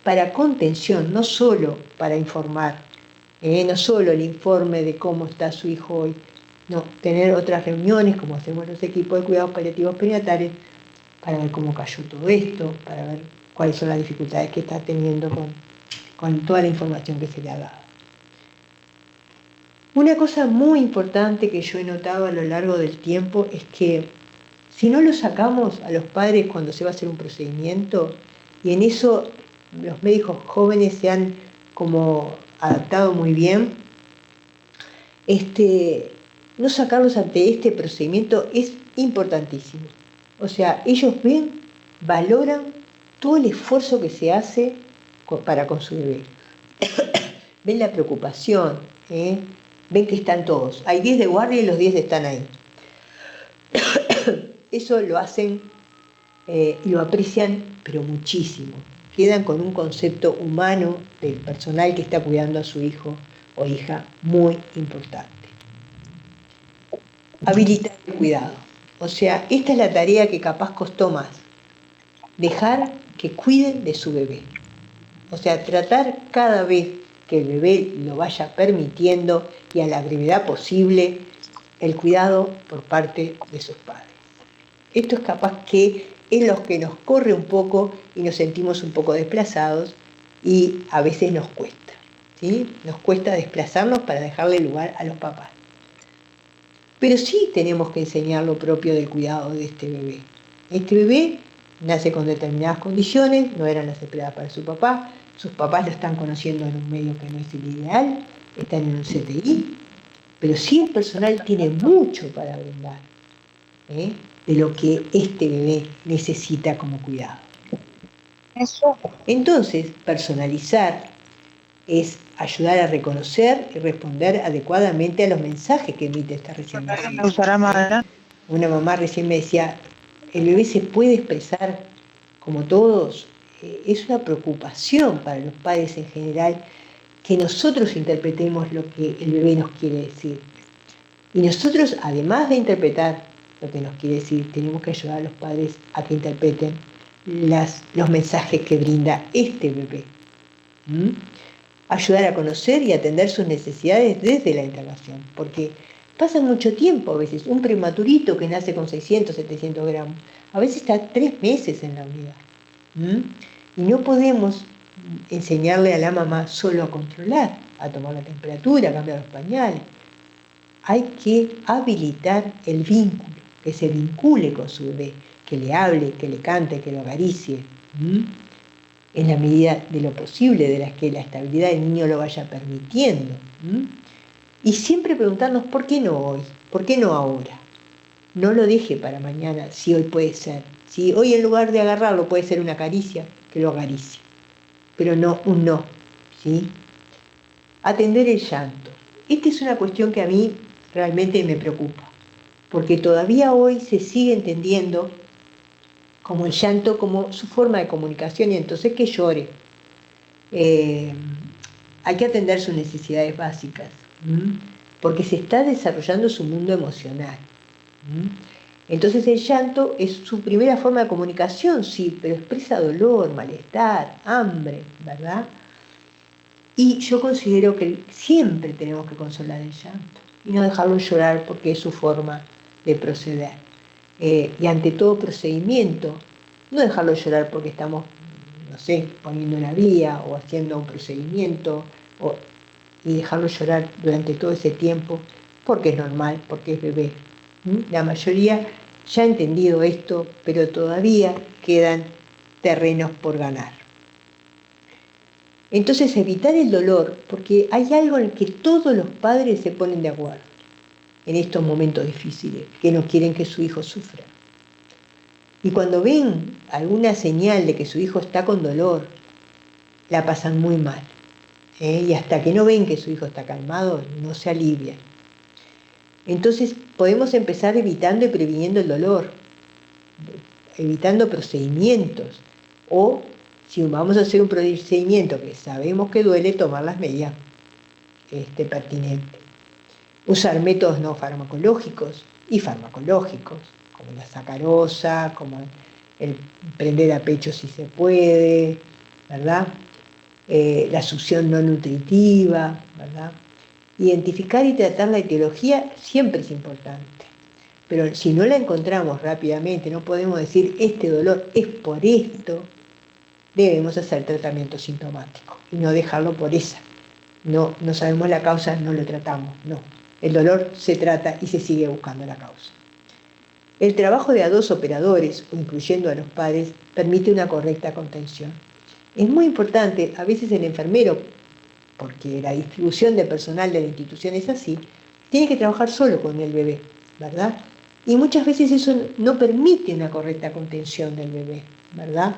para contención, no solo para informar, no solo el informe de cómo está su hijo hoy, no, tener otras reuniones, como hacemos los equipos de cuidados paliativos perinatales, para ver cómo cayó todo esto, para ver cuáles son las dificultades que está teniendo con toda la información que se le ha dado. Una cosa muy importante que yo he notado a lo largo del tiempo es que si no lo sacamos a los padres cuando se va a hacer un procedimiento, y en eso los médicos jóvenes se han como adaptado muy bien, no sacarlos ante este procedimiento es importantísimo. O sea, ellos valoran todo el esfuerzo que se hace para con su bebé. Ven la preocupación, ven que están todos. Hay 10 de guardia y los 10 están ahí. Eso lo hacen y lo aprecian, pero muchísimo. Quedan con un concepto humano del personal que está cuidando a su hijo o hija muy importante. Habilitar el cuidado. O sea, esta es la tarea que capaz costó más. Dejar que cuiden de su bebé. O sea, tratar cada vez que el bebé lo vaya permitiendo y a la brevedad posible el cuidado por parte de sus padres. Esto es capaz que es lo que nos corre un poco y nos sentimos un poco desplazados y a veces nos cuesta, ¿sí? Nos cuesta desplazarnos para dejarle lugar a los papás. Pero sí tenemos que enseñar lo propio del cuidado de este bebé. Este bebé nace con determinadas condiciones, no eran las esperadas para su papá, sus papás lo están conociendo en un medio que no es el ideal, están en un CTI, pero sí el personal tiene mucho para brindar, ¿eh? De lo que este bebé necesita como cuidado. Entonces, personalizar es ayudar a reconocer y responder adecuadamente a los mensajes que emite esta recién nacida. Una mamá recién me decía, el bebé se puede expresar como todos. Es una preocupación para los padres en general que nosotros interpretemos lo que el bebé nos quiere decir. Y nosotros, además de interpretar lo que nos quiere decir, tenemos que ayudar a los padres a que interpreten los mensajes que brinda este bebé. Ayudar a conocer y atender sus necesidades desde la intervención, porque pasa mucho tiempo a veces. Un prematurito que nace con 600, 700 gramos, a veces está 3 meses en la unidad. Y no podemos enseñarle a la mamá solo a controlar, a tomar la temperatura, a cambiar los pañales. Hay que habilitar el vínculo, que se vincule con su bebé, que le hable, que le cante, que lo acaricie. En la medida de lo posible, de que la estabilidad del niño lo vaya permitiendo. Y siempre preguntarnos, ¿por qué no hoy? ¿Por qué no ahora? No lo deje para mañana, si hoy puede ser. Si hoy en lugar de agarrarlo puede ser una caricia, que lo acaricie. Pero no un no, ¿sí? Atender el llanto. Esta es una cuestión que a mí realmente me preocupa, porque todavía hoy se sigue entendiendo como el llanto como su forma de comunicación y entonces que llore. Hay que atender sus necesidades básicas, porque se está desarrollando su mundo emocional. Entonces el llanto es su primera forma de comunicación, sí, pero expresa dolor, malestar, hambre, ¿verdad? Y yo considero que siempre tenemos que consolar el llanto y no dejarlo llorar porque es su forma de proceder. Y ante todo procedimiento, no dejarlo llorar porque estamos, no sé, poniendo una vía o haciendo un procedimiento y dejarlo llorar durante todo ese tiempo porque es normal, porque es bebé. La mayoría ya ha entendido esto, pero todavía quedan terrenos por ganar. Entonces evitar el dolor, porque hay algo en el que todos los padres se ponen de acuerdo en estos momentos difíciles, que no quieren que su hijo sufra. Y cuando ven alguna señal de que su hijo está con dolor, la pasan muy mal. Y hasta que no ven que su hijo está calmado, no se alivian. Entonces podemos empezar evitando y previniendo el dolor, evitando procedimientos, o si vamos a hacer un procedimiento que sabemos que duele, tomar las medidas pertinentes. Usar métodos no farmacológicos y farmacológicos, como la sacarosa, como el prender a pecho si se puede, ¿verdad? La succión no nutritiva, ¿verdad? Identificar y tratar la etiología siempre es importante, pero si no la encontramos rápidamente, no podemos decir este dolor es por esto, debemos hacer tratamiento sintomático y no dejarlo por esa. No sabemos la causa, no lo tratamos, no. El dolor se trata y se sigue buscando la causa. El trabajo de a 2 operadores, o incluyendo a los padres, permite una correcta contención. Es muy importante, a veces el enfermero, porque la distribución de personal de la institución es así, tiene que trabajar solo con el bebé, ¿verdad? Y muchas veces eso no permite una correcta contención del bebé, ¿verdad?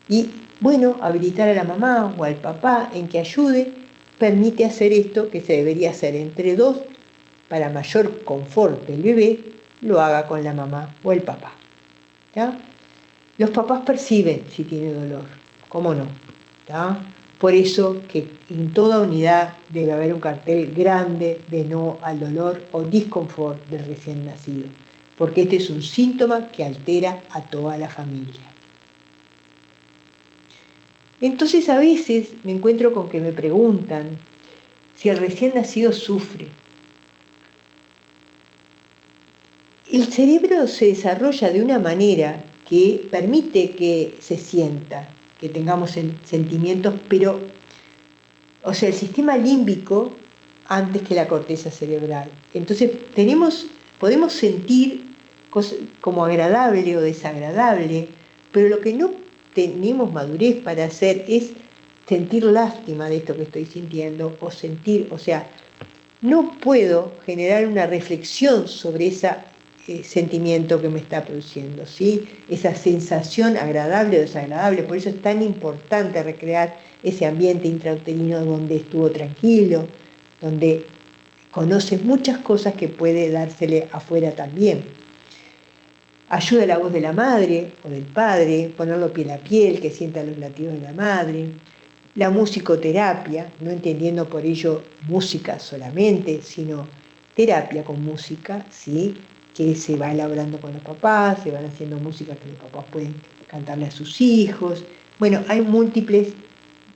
Y bueno, habilitar a la mamá o al papá en que ayude permite hacer esto que se debería hacer entre 2 para mayor confort del bebé, lo haga con la mamá o el papá. ¿Ya? Los papás perciben si tiene dolor, ¿cómo no? ¿Ya? Por eso que en toda unidad debe haber un cartel grande de no al dolor o disconfort del recién nacido, porque este es un síntoma que altera a toda la familia. Entonces a veces me encuentro con que me preguntan, si el recién nacido sufre. El cerebro se desarrolla de una manera que permite que se sienta, que tengamos sentimientos, pero, o sea, el sistema límbico antes que la corteza cerebral. Entonces podemos sentir cosas como agradable o desagradable, pero lo que no tenemos madurez para hacer es sentir lástima de esto que estoy sintiendo, o sea, no puedo generar una reflexión sobre ese sentimiento que me está produciendo, ¿sí? Esa sensación agradable o desagradable. Por eso es tan importante recrear ese ambiente intrauterino donde estuvo tranquilo, donde conoce muchas cosas que puede dársele afuera también. Ayuda la voz de la madre o del padre, ponerlo piel a piel, que sienta los latidos de la madre. La musicoterapia, no entendiendo por ello música solamente, sino terapia con música, ¿sí? Que se va elaborando con los papás, se van haciendo música que los papás pueden cantarle a sus hijos. Bueno, hay múltiples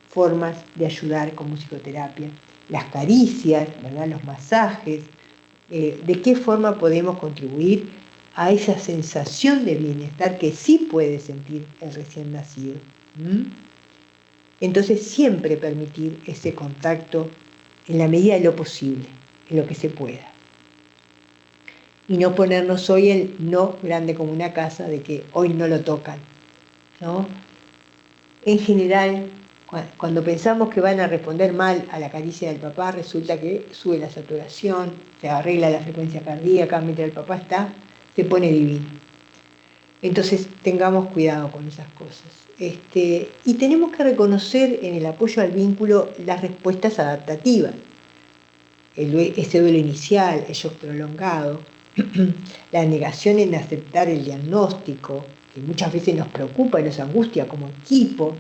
formas de ayudar con musicoterapia. Las caricias, ¿verdad? Los masajes, de qué forma podemos contribuir a esa sensación de bienestar que sí puede sentir el recién nacido. Entonces siempre permitir ese contacto en la medida de lo posible, en lo que se pueda. Y no ponernos hoy el no grande como una casa de que hoy no lo tocan, ¿no? En general, cuando pensamos que van a responder mal a la caricia del papá, resulta que sube la saturación, se arregla la frecuencia cardíaca, mientras el papá se pone divino. Entonces tengamos cuidado con esas cosas. Y tenemos que reconocer en el apoyo al vínculo las respuestas adaptativas. Ese duelo inicial, el shock prolongado, la negación en aceptar el diagnóstico, que muchas veces nos preocupa y nos angustia como equipo,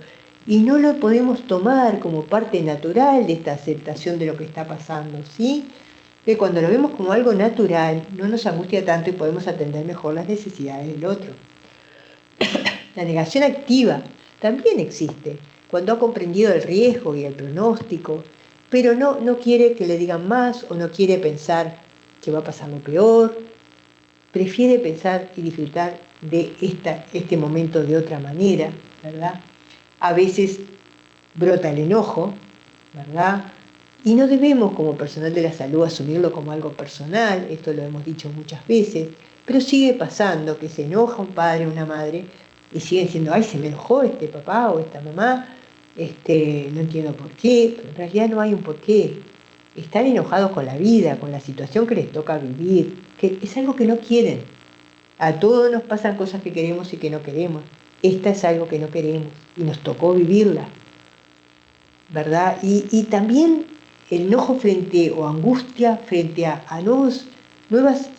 y no lo podemos tomar como parte natural de esta aceptación de lo que está pasando, ¿sí? Que cuando lo vemos como algo natural, no nos angustia tanto y podemos atender mejor las necesidades del otro. La negación activa también existe, cuando ha comprendido el riesgo y el pronóstico, pero no quiere que le digan más o no quiere pensar que va a pasar lo peor, prefiere pensar y disfrutar de este momento de otra manera, ¿verdad? A veces brota el enojo, ¿verdad? Y no debemos como personal de la salud asumirlo como algo personal, esto lo hemos dicho muchas veces, pero sigue pasando que se enoja un padre o una madre y siguen diciendo, ay, se me enojó este papá o esta mamá, no entiendo por qué, pero en realidad no hay un por qué. Están enojados con la vida, con la situación que les toca vivir, que es algo que no quieren. A todos nos pasan cosas que queremos y que no queremos. Esta es algo que no queremos y nos tocó vivirla, ¿verdad? Y también el enojo o angustia frente a nuevas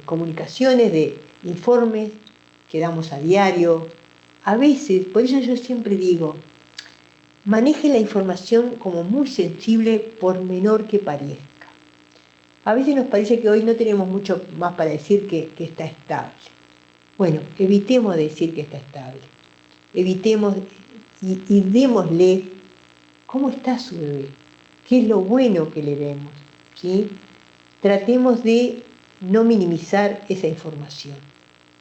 comunicaciones de informes que damos a diario. A veces, por eso yo siempre digo, maneje la información como muy sensible por menor que parezca. A veces nos parece que hoy no tenemos mucho más para decir que está estable. Bueno, evitemos decir que está estable. Evitemos y démosle cómo está su bebé, qué es lo bueno que le vemos, ¿sí? Tratemos de no minimizar esa información,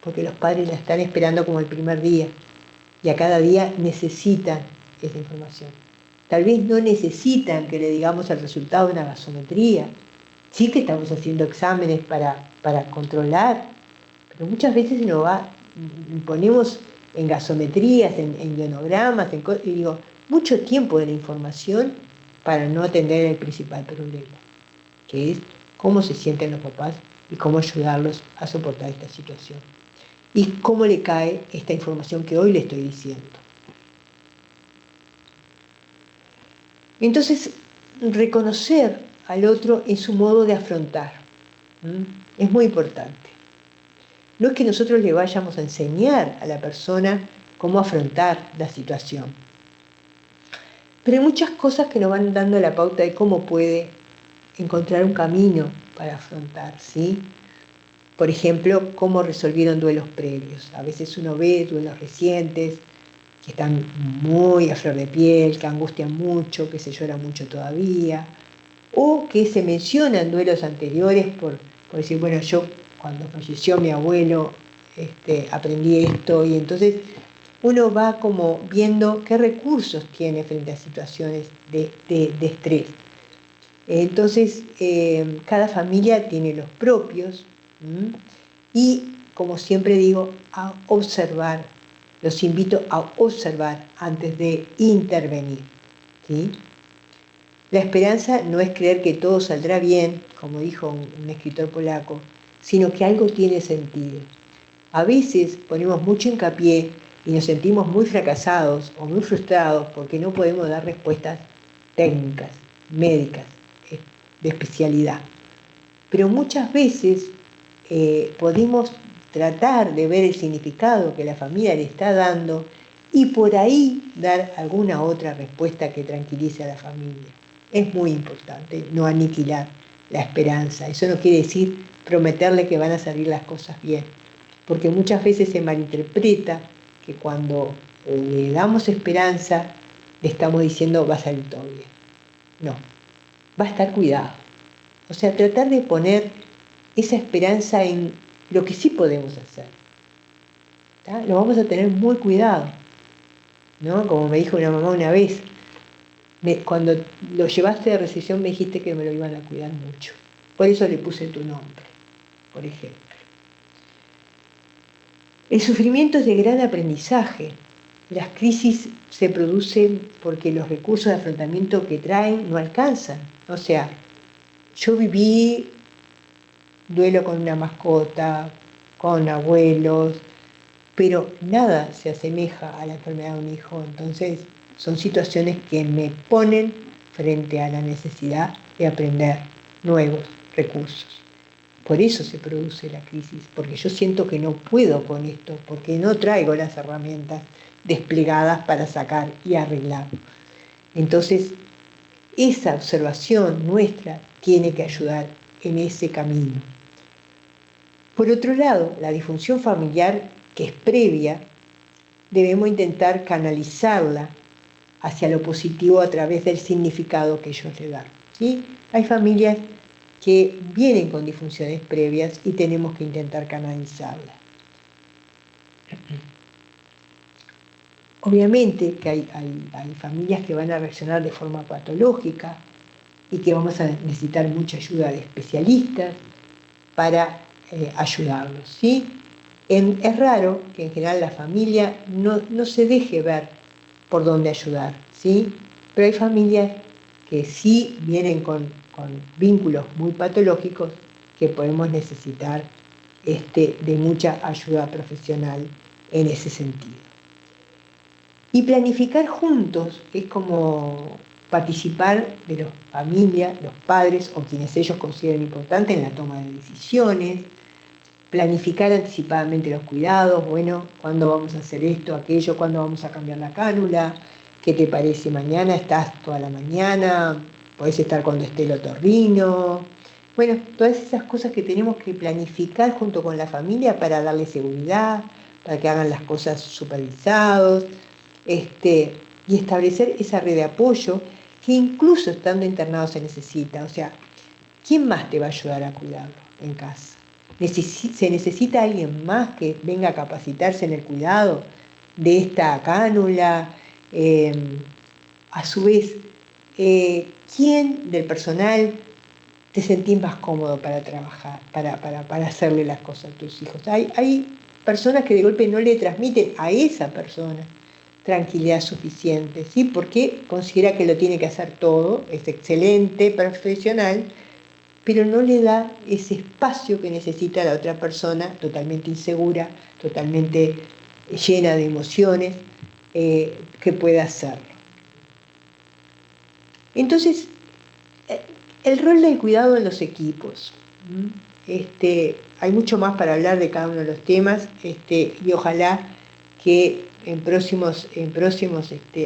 porque los padres la están esperando como el primer día y a cada día necesitan esa información. Tal vez no necesitan que le digamos el resultado de una gasometría, sí que estamos haciendo exámenes para controlar, pero muchas veces ponemos en gasometrías, en ionogramas, y digo, mucho tiempo de la información para no atender el principal problema, que es cómo se sienten los papás y cómo ayudarlos a soportar esta situación. Y cómo le cae esta información que hoy le estoy diciendo. Entonces, reconocer al otro en su modo de afrontar es muy importante. No es que nosotros le vayamos a enseñar a la persona cómo afrontar la situación, pero hay muchas cosas que nos van dando la pauta de cómo puede encontrar un camino para afrontar, ¿sí? Por ejemplo, cómo resolvieron duelos previos. A veces uno ve duelos recientes que están muy a flor de piel, que angustian mucho, que se llora mucho todavía. o que se mencionan duelos anteriores por decir, bueno, yo cuando falleció mi abuelo aprendí esto, y entonces uno va como viendo qué recursos tiene frente a situaciones de estrés. Entonces, cada familia tiene los propios, y como siempre digo, a observar, los invito a observar antes de intervenir, ¿sí? La esperanza no es creer que todo saldrá bien, como dijo un escritor polaco, sino que algo tiene sentido. A veces ponemos mucho hincapié y nos sentimos muy fracasados o muy frustrados porque no podemos dar respuestas técnicas, médicas, de especialidad. Pero muchas veces podemos tratar de ver el significado que la familia le está dando y por ahí dar alguna otra respuesta que tranquilice a la familia. Es muy importante no aniquilar la esperanza. Eso no quiere decir prometerle que van a salir las cosas bien, porque muchas veces se malinterpreta que cuando le damos esperanza le estamos diciendo va a salir todo bien. No, va a estar cuidado. O sea, tratar de poner esa esperanza en lo que sí podemos hacer. ¿Tá? Lo vamos a tener muy cuidado, ¿no? Como me dijo una mamá una vez, cuando lo llevaste de recesión me dijiste que me lo iban a cuidar mucho. Por eso le puse tu nombre, por ejemplo. El sufrimiento es de gran aprendizaje. Las crisis se producen porque los recursos de afrontamiento que traen no alcanzan. O sea, yo viví duelo con una mascota, con abuelos, pero nada se asemeja a la enfermedad de un hijo. Entonces, son situaciones que me ponen frente a la necesidad de aprender nuevos recursos. Por eso se produce la crisis, porque yo siento que no puedo con esto, porque no traigo las herramientas desplegadas para sacar y arreglar. Entonces, esa observación nuestra tiene que ayudar en ese camino. Por otro lado, la disfunción familiar, que es previa, debemos intentar canalizarla hacia lo positivo a través del significado que ellos le dan, ¿sí? Hay familias que vienen con disfunciones previas y tenemos que intentar canalizarlas. Obviamente que hay familias que van a reaccionar de forma patológica y que vamos a necesitar mucha ayuda de especialistas para ayudarlos, ¿sí? Es raro que en general la familia no se deje ver por dónde ayudar, ¿sí? Pero hay familias que sí vienen con vínculos muy patológicos que podemos necesitar de mucha ayuda profesional en ese sentido. Y planificar juntos es como participar de la familia, los padres o quienes ellos consideren importante en la toma de decisiones, planificar anticipadamente los cuidados, bueno, ¿cuándo vamos a hacer esto, aquello? ¿Cuándo vamos a cambiar la cánula? ¿Qué te parece mañana? ¿Estás toda la mañana? ¿Podés estar cuando esté el otorrino? Bueno, todas esas cosas que tenemos que planificar junto con la familia para darle seguridad, para que hagan las cosas supervisados, y establecer esa red de apoyo que incluso estando internado se necesita. O sea, ¿quién más te va a ayudar a cuidarlo en casa? ¿Se necesita alguien más que venga a capacitarse en el cuidado de esta cánula? A su vez, ¿quién del personal te sentís más cómodo para trabajar, para hacerle las cosas a tus hijos? Hay personas que de golpe no le transmiten a esa persona tranquilidad suficiente, ¿sí? Porque considera que lo tiene que hacer todo, es excelente, profesional, pero no le da ese espacio que necesita la otra persona, totalmente insegura, totalmente llena de emociones, que pueda hacerlo. Entonces, el rol del cuidado en los equipos. Hay mucho más para hablar de cada uno de los temas, y ojalá que en próximos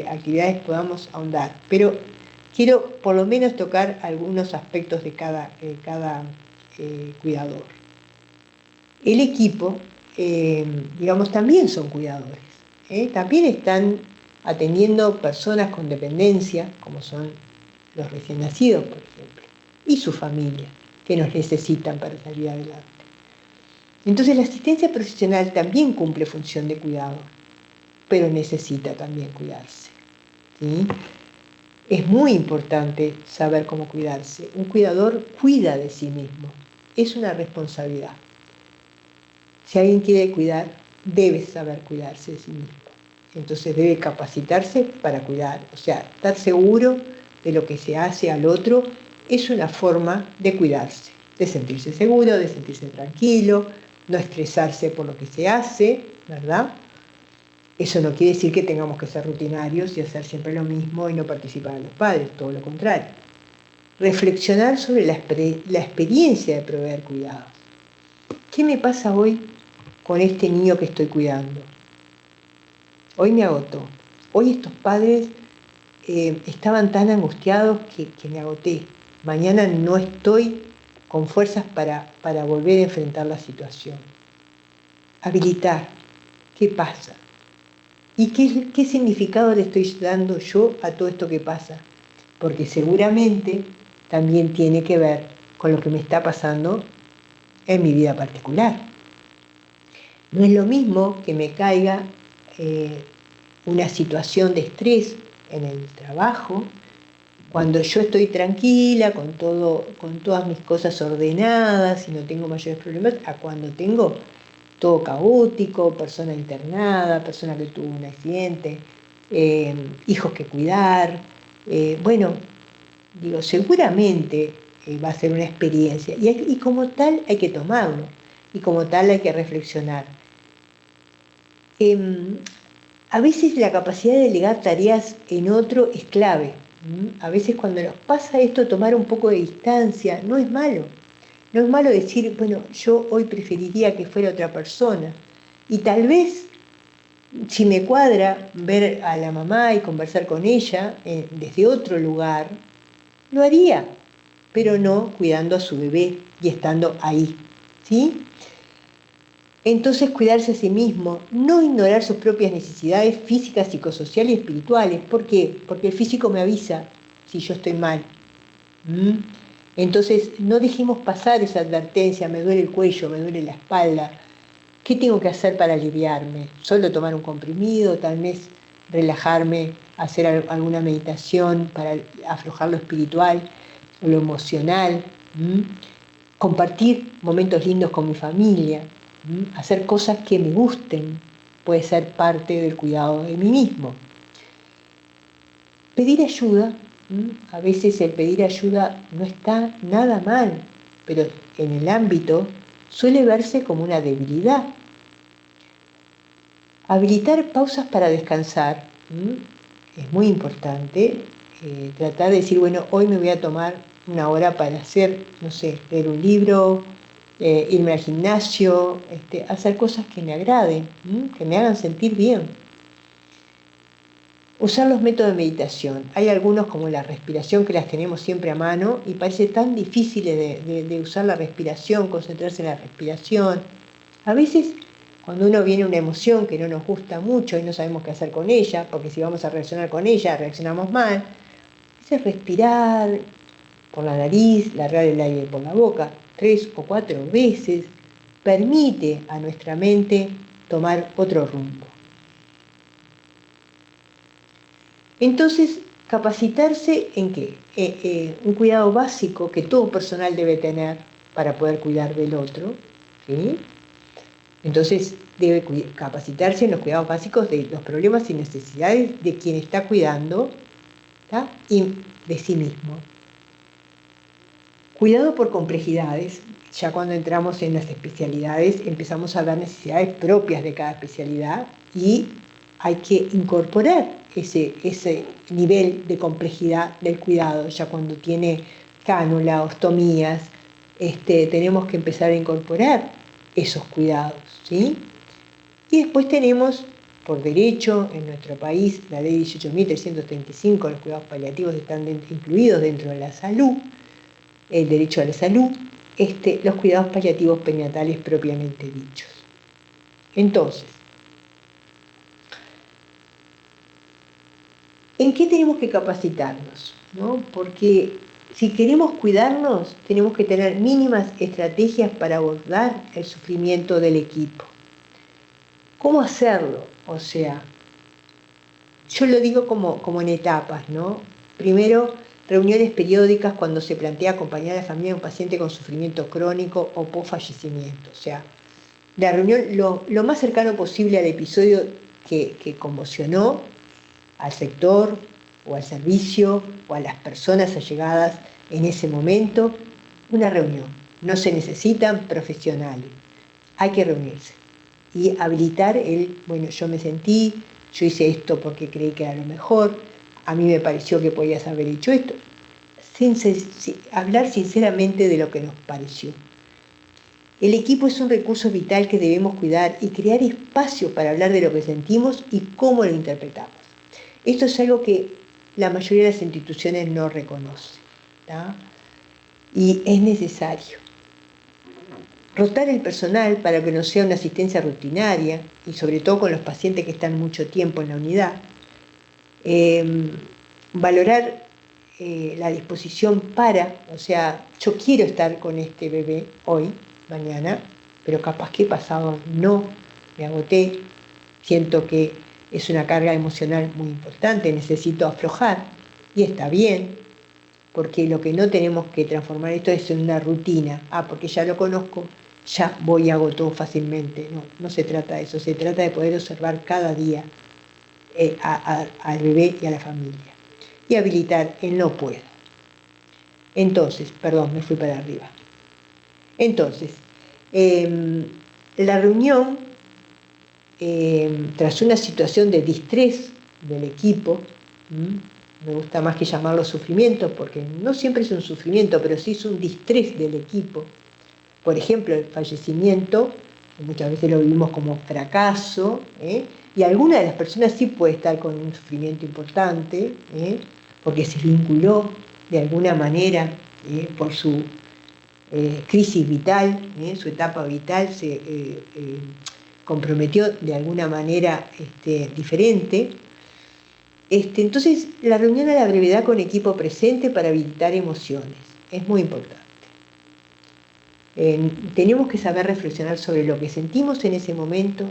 actividades podamos ahondar. Pero quiero por lo menos tocar algunos aspectos de cada cuidador. El equipo, digamos, también son cuidadores. También están atendiendo personas con dependencia, como son los recién nacidos, por ejemplo. y su familia, que nos necesitan para salir adelante. Entonces la asistencia profesional también cumple función de cuidado, pero necesita también cuidarse, ¿sí? Es muy importante saber cómo cuidarse. Un cuidador cuida de sí mismo, es una responsabilidad. Si alguien quiere cuidar, debe saber cuidarse de sí mismo. Entonces debe capacitarse para cuidar, o sea, estar seguro de lo que se hace al otro es una forma de cuidarse, de sentirse seguro, de sentirse tranquilo, no estresarse por lo que se hace, ¿verdad? Eso no quiere decir que tengamos que ser rutinarios y hacer siempre lo mismo y no participar a los padres, todo lo contrario. Reflexionar sobre la experiencia de proveer cuidado. ¿Qué me pasa hoy con este niño que estoy cuidando? Hoy me agotó. Hoy estos padres estaban tan angustiados que me agoté. Mañana no estoy con fuerzas para volver a enfrentar la situación. Habilitar. ¿Qué pasa? ¿Y qué significado le estoy dando yo a todo esto que pasa? Porque seguramente también tiene que ver con lo que me está pasando en mi vida particular. No es lo mismo que me caiga una situación de estrés en el trabajo, cuando yo estoy tranquila, con todas mis cosas ordenadas y no tengo mayores problemas, a cuando tengo todo caótico, persona internada, persona que tuvo un accidente, hijos que cuidar. Bueno, digo, seguramente va a ser una experiencia y como tal hay que tomarlo y como tal hay que reflexionar. A veces la capacidad de delegar tareas en otro es clave. A veces cuando nos pasa esto, tomar un poco de distancia no es malo. No es malo decir, bueno, yo hoy preferiría que fuera otra persona. Y tal vez, si me cuadra ver a la mamá y conversar con ella desde otro lugar, lo haría, pero no cuidando a su bebé y estando ahí, ¿sí? Entonces cuidarse a sí mismo, no ignorar sus propias necesidades físicas, psicosociales y espirituales. ¿Por qué? Porque el físico me avisa si yo estoy mal. Entonces no dejemos pasar esa advertencia, me duele el cuello, me duele la espalda. ¿Qué tengo que hacer para aliviarme? ¿Solo tomar un comprimido? Tal vez relajarme, hacer alguna meditación para aflojar lo espiritual o lo emocional. Compartir momentos lindos con mi familia, hacer cosas que me gusten, puede ser parte del cuidado de mí mismo. Pedir ayuda, a veces el pedir ayuda no está nada mal, pero en el ámbito suele verse como una debilidad. Habilitar pausas para descansar, es muy importante. Tratar de decir, bueno, hoy me voy a tomar una hora para hacer, no sé, leer un libro, irme al gimnasio, hacer cosas que me agraden, que me hagan sentir bien. Usar los métodos de meditación. Hay algunos como la respiración que las tenemos siempre a mano y parece tan difícil de usar la respiración, concentrarse en la respiración. A veces cuando uno viene una emoción que no nos gusta mucho y no sabemos qué hacer con ella, porque si vamos a reaccionar con ella, reaccionamos mal, es respirar por la nariz, largar el aire por la boca 3 o 4 veces, permite a nuestra mente tomar otro rumbo. Entonces, capacitarse en qué? Un cuidado básico que todo personal debe tener para poder cuidar del otro, ¿sí? Entonces, debe capacitarse en los cuidados básicos de los problemas y necesidades de quien está cuidando, ¿tá? Y de sí mismo. Cuidado por complejidades. Ya cuando entramos en las especialidades empezamos a ver necesidades propias de cada especialidad y hay que incorporar ese nivel de complejidad del cuidado. Ya cuando tiene cánula, ostomías, tenemos que empezar a incorporar esos cuidados, ¿sí? Y después tenemos, por derecho, en nuestro país, la ley 18.335, los cuidados paliativos están incluidos dentro de la salud, el derecho a la salud, los cuidados paliativos perinatales propiamente dichos. Entonces, ¿en qué tenemos que capacitarnos? ¿No? Porque Si queremos cuidarnos, tenemos que tener mínimas estrategias para abordar el sufrimiento del equipo. ¿Cómo hacerlo? O sea, yo lo digo como en etapas, ¿no? Primero, reuniones periódicas cuando se plantea acompañar a la familia de un paciente con sufrimiento crónico o post-fallecimiento. O sea, la reunión lo más cercano posible al episodio que conmocionó al sector o al servicio o a las personas allegadas en ese momento. Una reunión. No se necesitan profesionales. Hay que reunirse y habilitar bueno, yo me sentí, yo hice esto porque creí que era lo mejor, a mí me pareció que podías haber hecho esto. Hablar sinceramente de lo que nos pareció. El equipo es un recurso vital que debemos cuidar y crear espacio para hablar de lo que sentimos y cómo lo interpretamos. Esto es algo que la mayoría de las instituciones no reconocen, ¿tá? Y es necesario. Rotar el personal para que no sea una asistencia rutinaria, y sobre todo con los pacientes que están mucho tiempo en la unidad. Valorar la disposición o sea, yo quiero estar con este bebé hoy, mañana, pero capaz que pasado no, me agoté, siento que es una carga emocional muy importante, necesito aflojar, y está bien, porque lo que no tenemos que transformar esto es en una rutina. Porque ya lo conozco, ya voy y hago todo fácilmente. No se trata de eso, se trata de poder observar cada día al bebé y a la familia. Y habilitar el no puedo. Entonces, perdón, me fui para arriba. Entonces, la reunión, tras una situación de distrés del equipo, me gusta más que llamarlo sufrimiento, porque no siempre es un sufrimiento, pero sí es un distrés del equipo. Por ejemplo, el fallecimiento, muchas veces lo vivimos como fracaso, y alguna de las personas sí puede estar con un sufrimiento importante, porque se vinculó de alguna manera por su crisis vital, su etapa vital se comprometió de alguna manera diferente. Entonces, la reunión a la brevedad con equipo presente para habilitar emociones es muy importante. Tenemos que saber reflexionar sobre lo que sentimos en ese momento,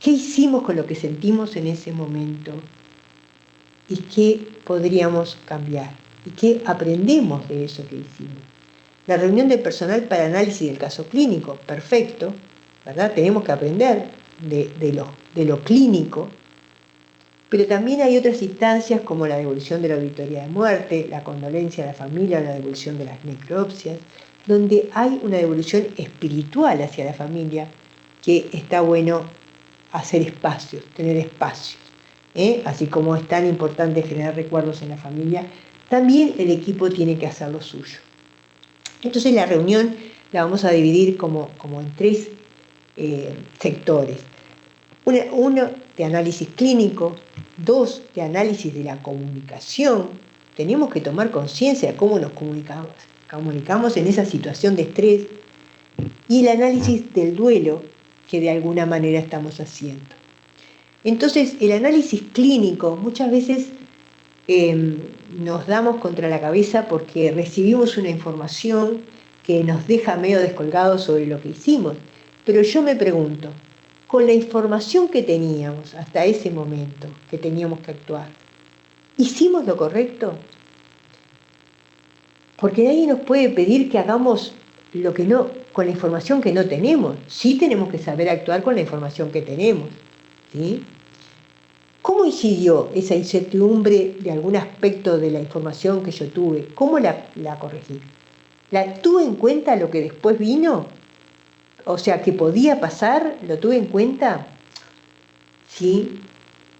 qué hicimos con lo que sentimos en ese momento y qué podríamos cambiar y qué aprendemos de eso que hicimos. La reunión del personal para análisis del caso clínico, perfecto, ¿verdad? Tenemos que aprender de lo clínico. Pero también hay otras instancias como la devolución de la auditoría de muerte, la condolencia a la familia, la devolución de las necropsias, donde hay una devolución espiritual hacia la familia que está bueno hacer espacios, tener espacios. Así como es tan importante generar recuerdos en la familia, también el equipo tiene que hacer lo suyo. Entonces la reunión la vamos a dividir como en tres sectores. Uno de análisis clínico, dos de análisis de la comunicación. Tenemos que tomar conciencia de cómo nos comunicamos en esa situación de estrés, y el análisis del duelo que de alguna manera estamos haciendo. Entonces, el análisis clínico muchas veces nos damos contra la cabeza porque recibimos una información que nos deja medio descolgados sobre lo que hicimos. Pero yo me pregunto, con la información que teníamos hasta ese momento, que teníamos que actuar, ¿hicimos lo correcto? Porque nadie nos puede pedir que hagamos lo que no, con la información que no tenemos. Sí tenemos que saber actuar con la información que tenemos, ¿sí? ¿Cómo incidió esa incertidumbre de algún aspecto de la información que yo tuve? ¿Cómo la corregí? ¿La tuve en cuenta lo que después vino? O sea, ¿que podía pasar? ¿Lo tuve en cuenta? ¿Sí?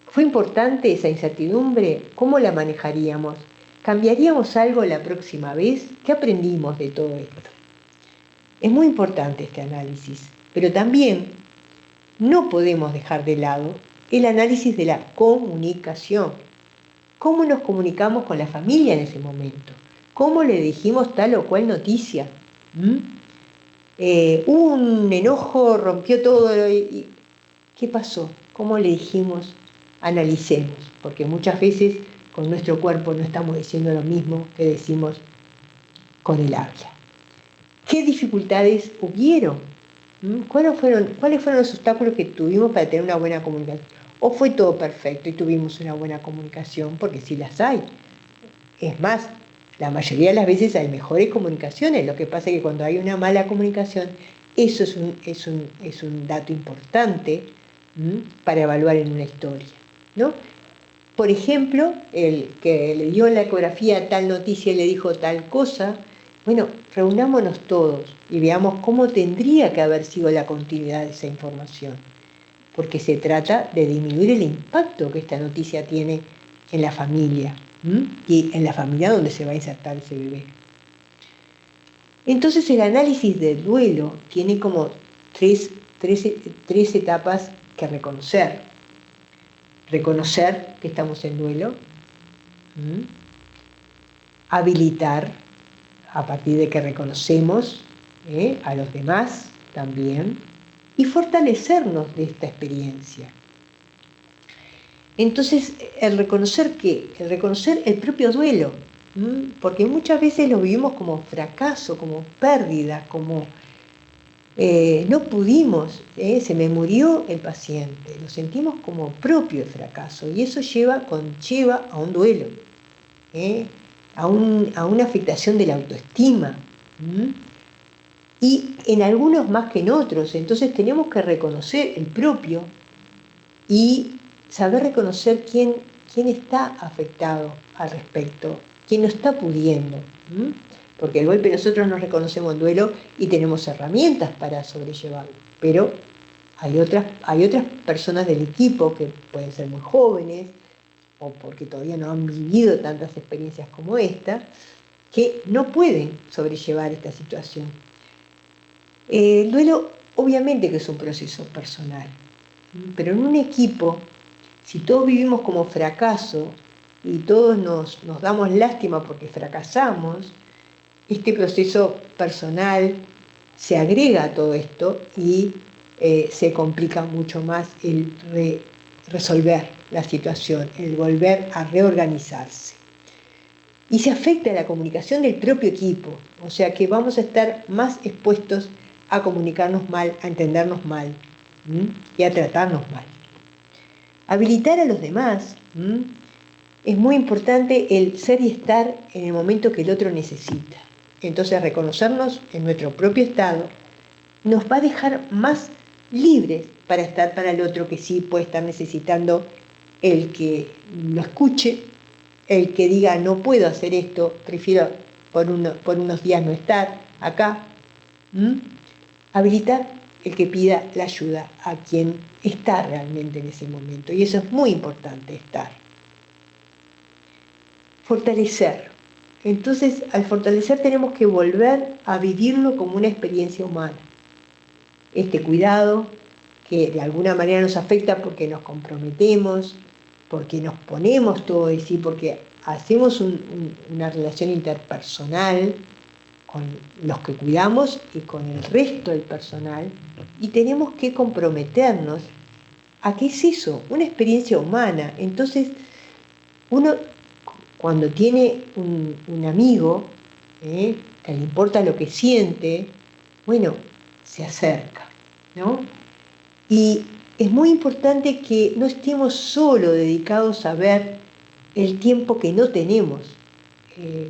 ¿Fue importante esa incertidumbre? ¿Cómo la manejaríamos? ¿Cambiaríamos algo la próxima vez? ¿Qué aprendimos de todo esto? Es muy importante este análisis, pero también no podemos dejar de lado el análisis de la comunicación. ¿Cómo nos comunicamos con la familia en ese momento? ¿Cómo le dijimos tal o cual noticia? Hubo un enojo, rompió todo. ¿Qué pasó? ¿Cómo le dijimos? Analicemos, porque muchas veces con nuestro cuerpo no estamos diciendo lo mismo que decimos con el habla. ¿Qué dificultades hubieron? ¿Cuáles fueron los obstáculos que tuvimos para tener una buena comunicación? ¿O fue todo perfecto y tuvimos una buena comunicación? Porque sí las hay. Es más, la mayoría de las veces hay mejores comunicaciones. Lo que pasa es que cuando hay una mala comunicación, eso es un dato importante para evaluar en una historia, ¿no? Por ejemplo, el que le dio en la ecografía tal noticia y le dijo tal cosa, bueno, reunámonos todos y veamos cómo tendría que haber sido la continuidad de esa información, porque se trata de disminuir el impacto que esta noticia tiene en la familia y en la familia donde se va a insertar ese bebé. Entonces el análisis del duelo tiene como tres etapas que reconocer. Reconocer que estamos en duelo, habilitar a partir de que reconocemos a los demás también, y fortalecernos de esta experiencia. Entonces, el reconocer el propio duelo, porque muchas veces lo vivimos como fracaso, como pérdida, como no pudimos, se me murió el paciente, lo sentimos como propio el fracaso, y eso conlleva a un duelo, a una afectación de la autoestima, y en algunos más que en otros. Entonces tenemos que reconocer el propio y saber reconocer quién está afectado al respecto, quién no está pudiendo. Porque el golpe nosotros nos reconocemos en duelo y tenemos herramientas para sobrellevarlo, pero hay otras personas del equipo que pueden ser muy jóvenes o porque todavía no han vivido tantas experiencias como esta, que no pueden sobrellevar esta situación. El duelo obviamente que es un proceso personal, pero en un equipo, si todos vivimos como fracaso y todos nos damos lástima porque fracasamos, este proceso personal se agrega a todo esto y se complica mucho más el resolver la situación, el volver a reorganizarse. Y se afecta la comunicación del propio equipo, o sea que vamos a estar más expuestos a comunicarnos mal, a entendernos mal y a tratarnos mal. Habilitar a los demás. Es muy importante el ser y estar en el momento que el otro necesita. Entonces, reconocernos en nuestro propio estado nos va a dejar más libres para estar para el otro que sí puede estar necesitando el que lo escuche, el que diga no puedo hacer esto, prefiero por unos días no estar acá. Habilitar el que pida la ayuda a quien está realmente en ese momento. Y eso es muy importante, estar. Fortalecer. Entonces, al fortalecer tenemos que volver a vivirlo como una experiencia humana. Este cuidado que de alguna manera nos afecta porque nos comprometemos, porque nos ponemos todo de sí, porque hacemos una relación interpersonal con los que cuidamos y con el resto del personal, y tenemos que comprometernos a que es eso, una experiencia humana. Entonces, uno cuando tiene un amigo que le importa lo que siente, bueno, se acerca, ¿no? Y es muy importante que no estemos solo dedicados a ver el tiempo que no tenemos,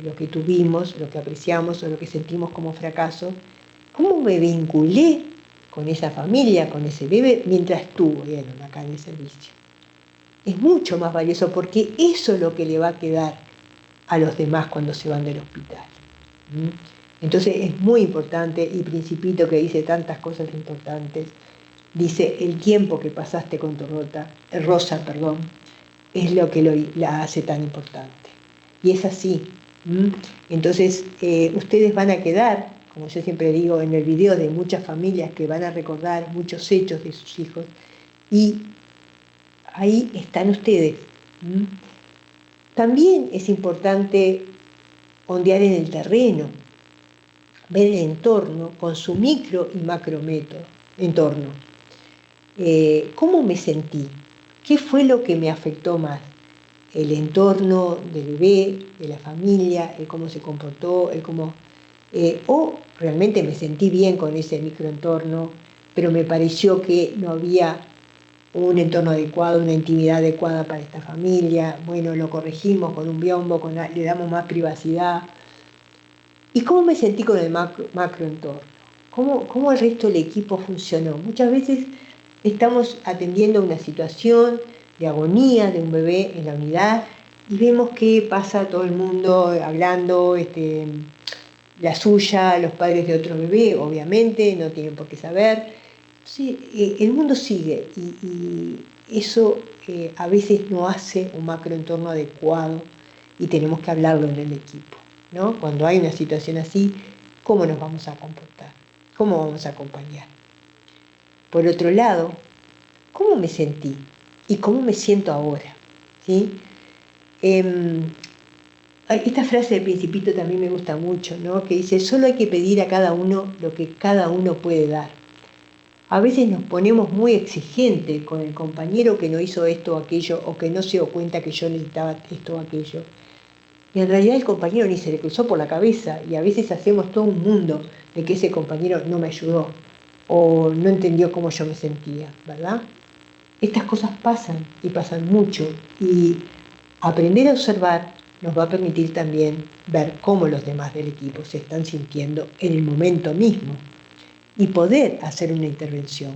lo que tuvimos, lo que apreciamos o lo que sentimos como fracaso. ¿Cómo me vinculé con esa familia, con ese bebé, mientras estuvieron acá en el servicio? Es mucho más valioso porque eso es lo que le va a quedar a los demás cuando se van del hospital. Entonces es muy importante, y Principito, que dice tantas cosas importantes, dice: el tiempo que pasaste con tu Rosa, es lo que la hace tan importante. Y es así. Entonces ustedes van a quedar, como yo siempre digo, en el video de muchas familias que van a recordar muchos hechos de sus hijos, y ahí están ustedes. También es importante ondear en el terreno, ver el entorno con su micro y macro entorno. ¿Cómo me sentí? ¿Qué fue lo que me afectó más? El entorno del bebé, de la familia, el cómo se comportó, el cómo o realmente me sentí bien con ese microentorno, pero me pareció que no había un entorno adecuado, una intimidad adecuada para esta familia. Bueno, lo corregimos con un biombo, le damos más privacidad. ¿Y cómo me sentí con el macroentorno? ¿Cómo el resto del equipo funcionó? Muchas veces estamos atendiendo una situación de agonía de un bebé en la unidad y vemos que pasa todo el mundo hablando la suya, los padres de otro bebé, obviamente, no tienen por qué saber. Sí, el mundo sigue y eso a veces no hace un macroentorno adecuado y tenemos que hablarlo en el equipo, ¿no? Cuando hay una situación así, ¿cómo nos vamos a comportar? ¿Cómo vamos a acompañar? Por otro lado, ¿cómo me sentí? ¿Y cómo me siento ahora? ¿Sí? Esta frase del Principito también me gusta mucho, ¿no? Que dice, solo hay que pedir a cada uno lo que cada uno puede dar. A veces nos ponemos muy exigentes con el compañero que no hizo esto o aquello, o que no se dio cuenta que yo necesitaba esto o aquello. Y en realidad el compañero ni se le cruzó por la cabeza, y a veces hacemos todo un mundo de que ese compañero no me ayudó, o no entendió cómo yo me sentía, ¿verdad? Estas cosas pasan, y pasan mucho, y aprender a observar nos va a permitir también ver cómo los demás del equipo se están sintiendo en el momento mismo, y poder hacer una intervención.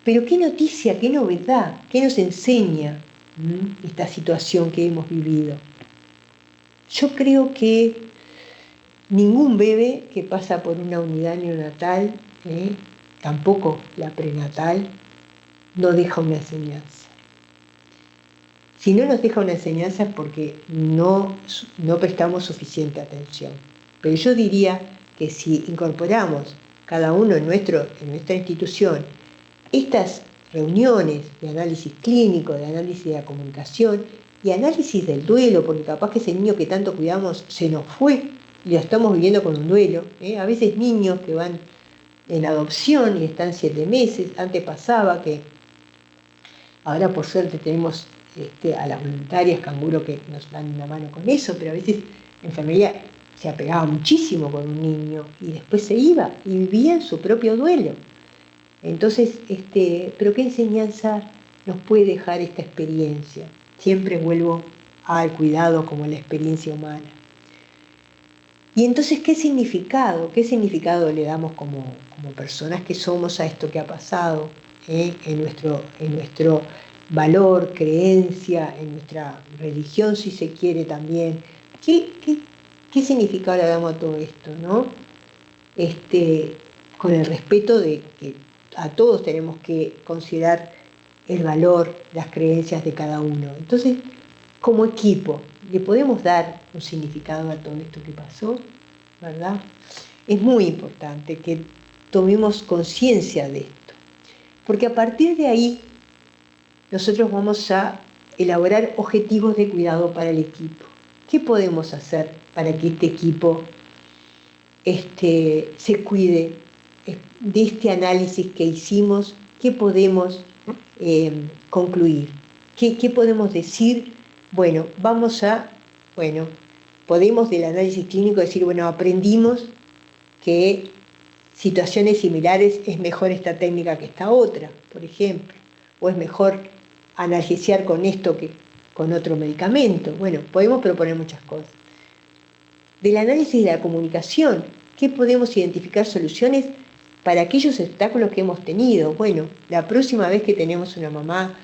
Pero qué noticia, qué novedad, qué nos enseña esta situación que hemos vivido. Yo creo que ningún bebé que pasa por una unidad neonatal, tampoco la prenatal, no deja una enseñanza. Si no nos deja una enseñanza es porque no prestamos suficiente atención. Pero yo diría que si incorporamos cada uno en nuestra institución estas reuniones de análisis clínico, de análisis de la comunicación y análisis del duelo, porque capaz que ese niño que tanto cuidamos se nos fue y lo estamos viviendo con un duelo. A veces niños que van en adopción y están 7 meses, antes pasaba que, ahora por suerte tenemos a las voluntarias canguro que nos dan una mano con eso, pero a veces la enfermería se apegaba muchísimo con un niño y después se iba y vivía en su propio duelo. Entonces, pero ¿qué enseñanza nos puede dejar esta experiencia? Siempre vuelvo al cuidado como la experiencia humana. Y entonces, ¿qué significado le damos como personas que somos a esto que ha pasado? En nuestro valor, creencia, en nuestra religión, si se quiere también. ¿Qué significado le damos a todo esto, no? Con el respeto de que a todos tenemos que considerar el valor, las creencias de cada uno. Entonces, como equipo, ¿le podemos dar un significado a todo esto que pasó? ¿Verdad? Es muy importante que tomemos conciencia de esto, porque a partir de ahí nosotros vamos a elaborar objetivos de cuidado para el equipo. ¿Qué podemos hacer para que este equipo se cuide de este análisis que hicimos? ¿Qué podemos concluir? ¿Qué podemos decir? Bueno, podemos del análisis clínico decir, bueno, aprendimos que situaciones similares es mejor esta técnica que esta otra, por ejemplo, o es mejor analgesiar con esto que con otro medicamento. Bueno, podemos proponer muchas cosas. Del análisis de la comunicación, ¿qué podemos identificar soluciones para aquellos obstáculos que hemos tenido? Bueno, la próxima vez que tenemos una mamá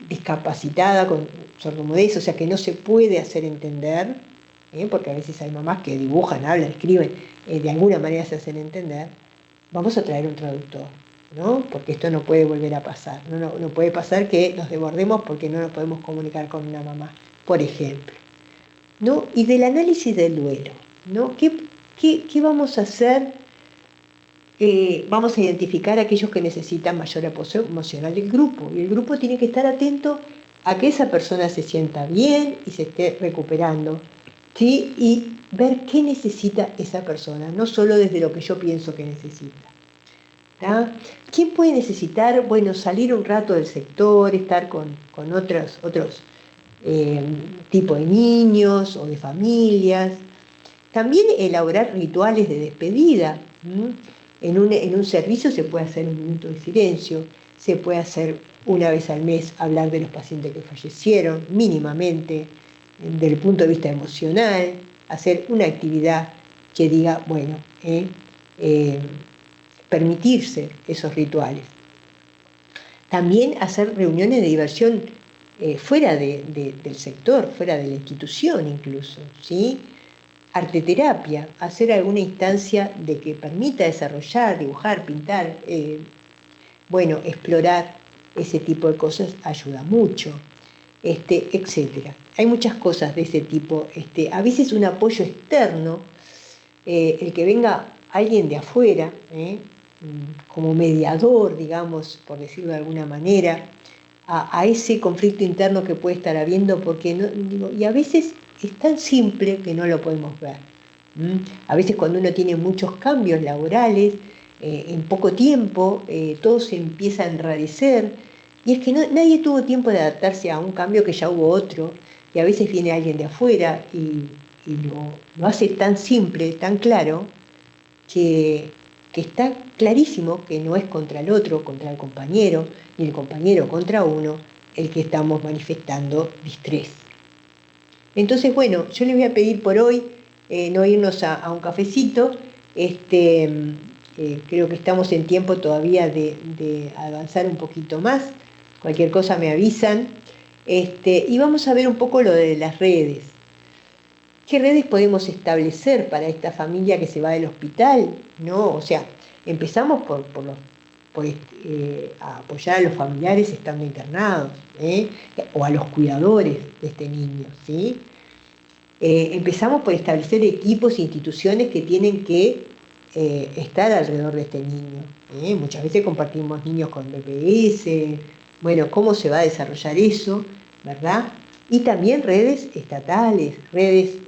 discapacitada con sordomudez, o sea que no se puede hacer entender, porque a veces hay mamás que dibujan, hablan, escriben, de alguna manera se hacen entender, vamos a traer un traductor, ¿no? Porque esto no puede volver a pasar, no puede pasar que nos desbordemos porque no nos podemos comunicar con una mamá, por ejemplo, ¿no? Y del análisis del duelo, ¿no? ¿Qué vamos a hacer? Vamos a identificar a aquellos que necesitan mayor apoyo emocional del grupo, y el grupo tiene que estar atento a que esa persona se sienta bien y se esté recuperando, ¿sí? Y ver qué necesita esa persona, no solo desde lo que yo pienso que necesita. ¿Tá? ¿Quién puede necesitar? Bueno, salir un rato del sector, estar con otros tipos de niños o de familias. También elaborar rituales de despedida. En un servicio se puede hacer un minuto de silencio, se puede hacer una vez al mes hablar de los pacientes que fallecieron, mínimamente, desde el punto de vista emocional, hacer una actividad que diga, bueno, permitirse esos rituales. También hacer reuniones de diversión fuera del sector, fuera de la institución incluso, ¿sí? Arteterapia, hacer alguna instancia de que permita desarrollar, dibujar, pintar, explorar ese tipo de cosas ayuda mucho, etc. Hay muchas cosas de ese tipo. A veces un apoyo externo, el que venga alguien de afuera, como mediador, digamos, por decirlo de alguna manera, a ese conflicto interno que puede estar habiendo, porque y a veces es tan simple que no lo podemos ver. A veces cuando uno tiene muchos cambios laborales, en poco tiempo, todo se empieza a enrarecer, y es que nadie tuvo tiempo de adaptarse a un cambio que ya hubo otro, y a veces viene alguien de afuera y lo hace tan simple, tan claro, que está clarísimo que no es contra el otro, contra el compañero, ni el compañero contra uno, el que estamos manifestando distrés. Entonces, bueno, yo les voy a pedir por hoy no irnos a un cafecito. Creo que estamos en tiempo todavía de avanzar un poquito más. Cualquier cosa me avisan. Y vamos a ver un poco lo de las redes. ¿Qué redes podemos establecer para esta familia que se va del hospital? ¿No? O sea, empezamos por apoyar a los familiares estando internados, o a los cuidadores de este niño, ¿sí? Empezamos por establecer equipos e instituciones que tienen que estar alrededor de este niño. Muchas veces compartimos niños con BPS, bueno, cómo se va a desarrollar eso, ¿verdad? Y también redes estatales, redes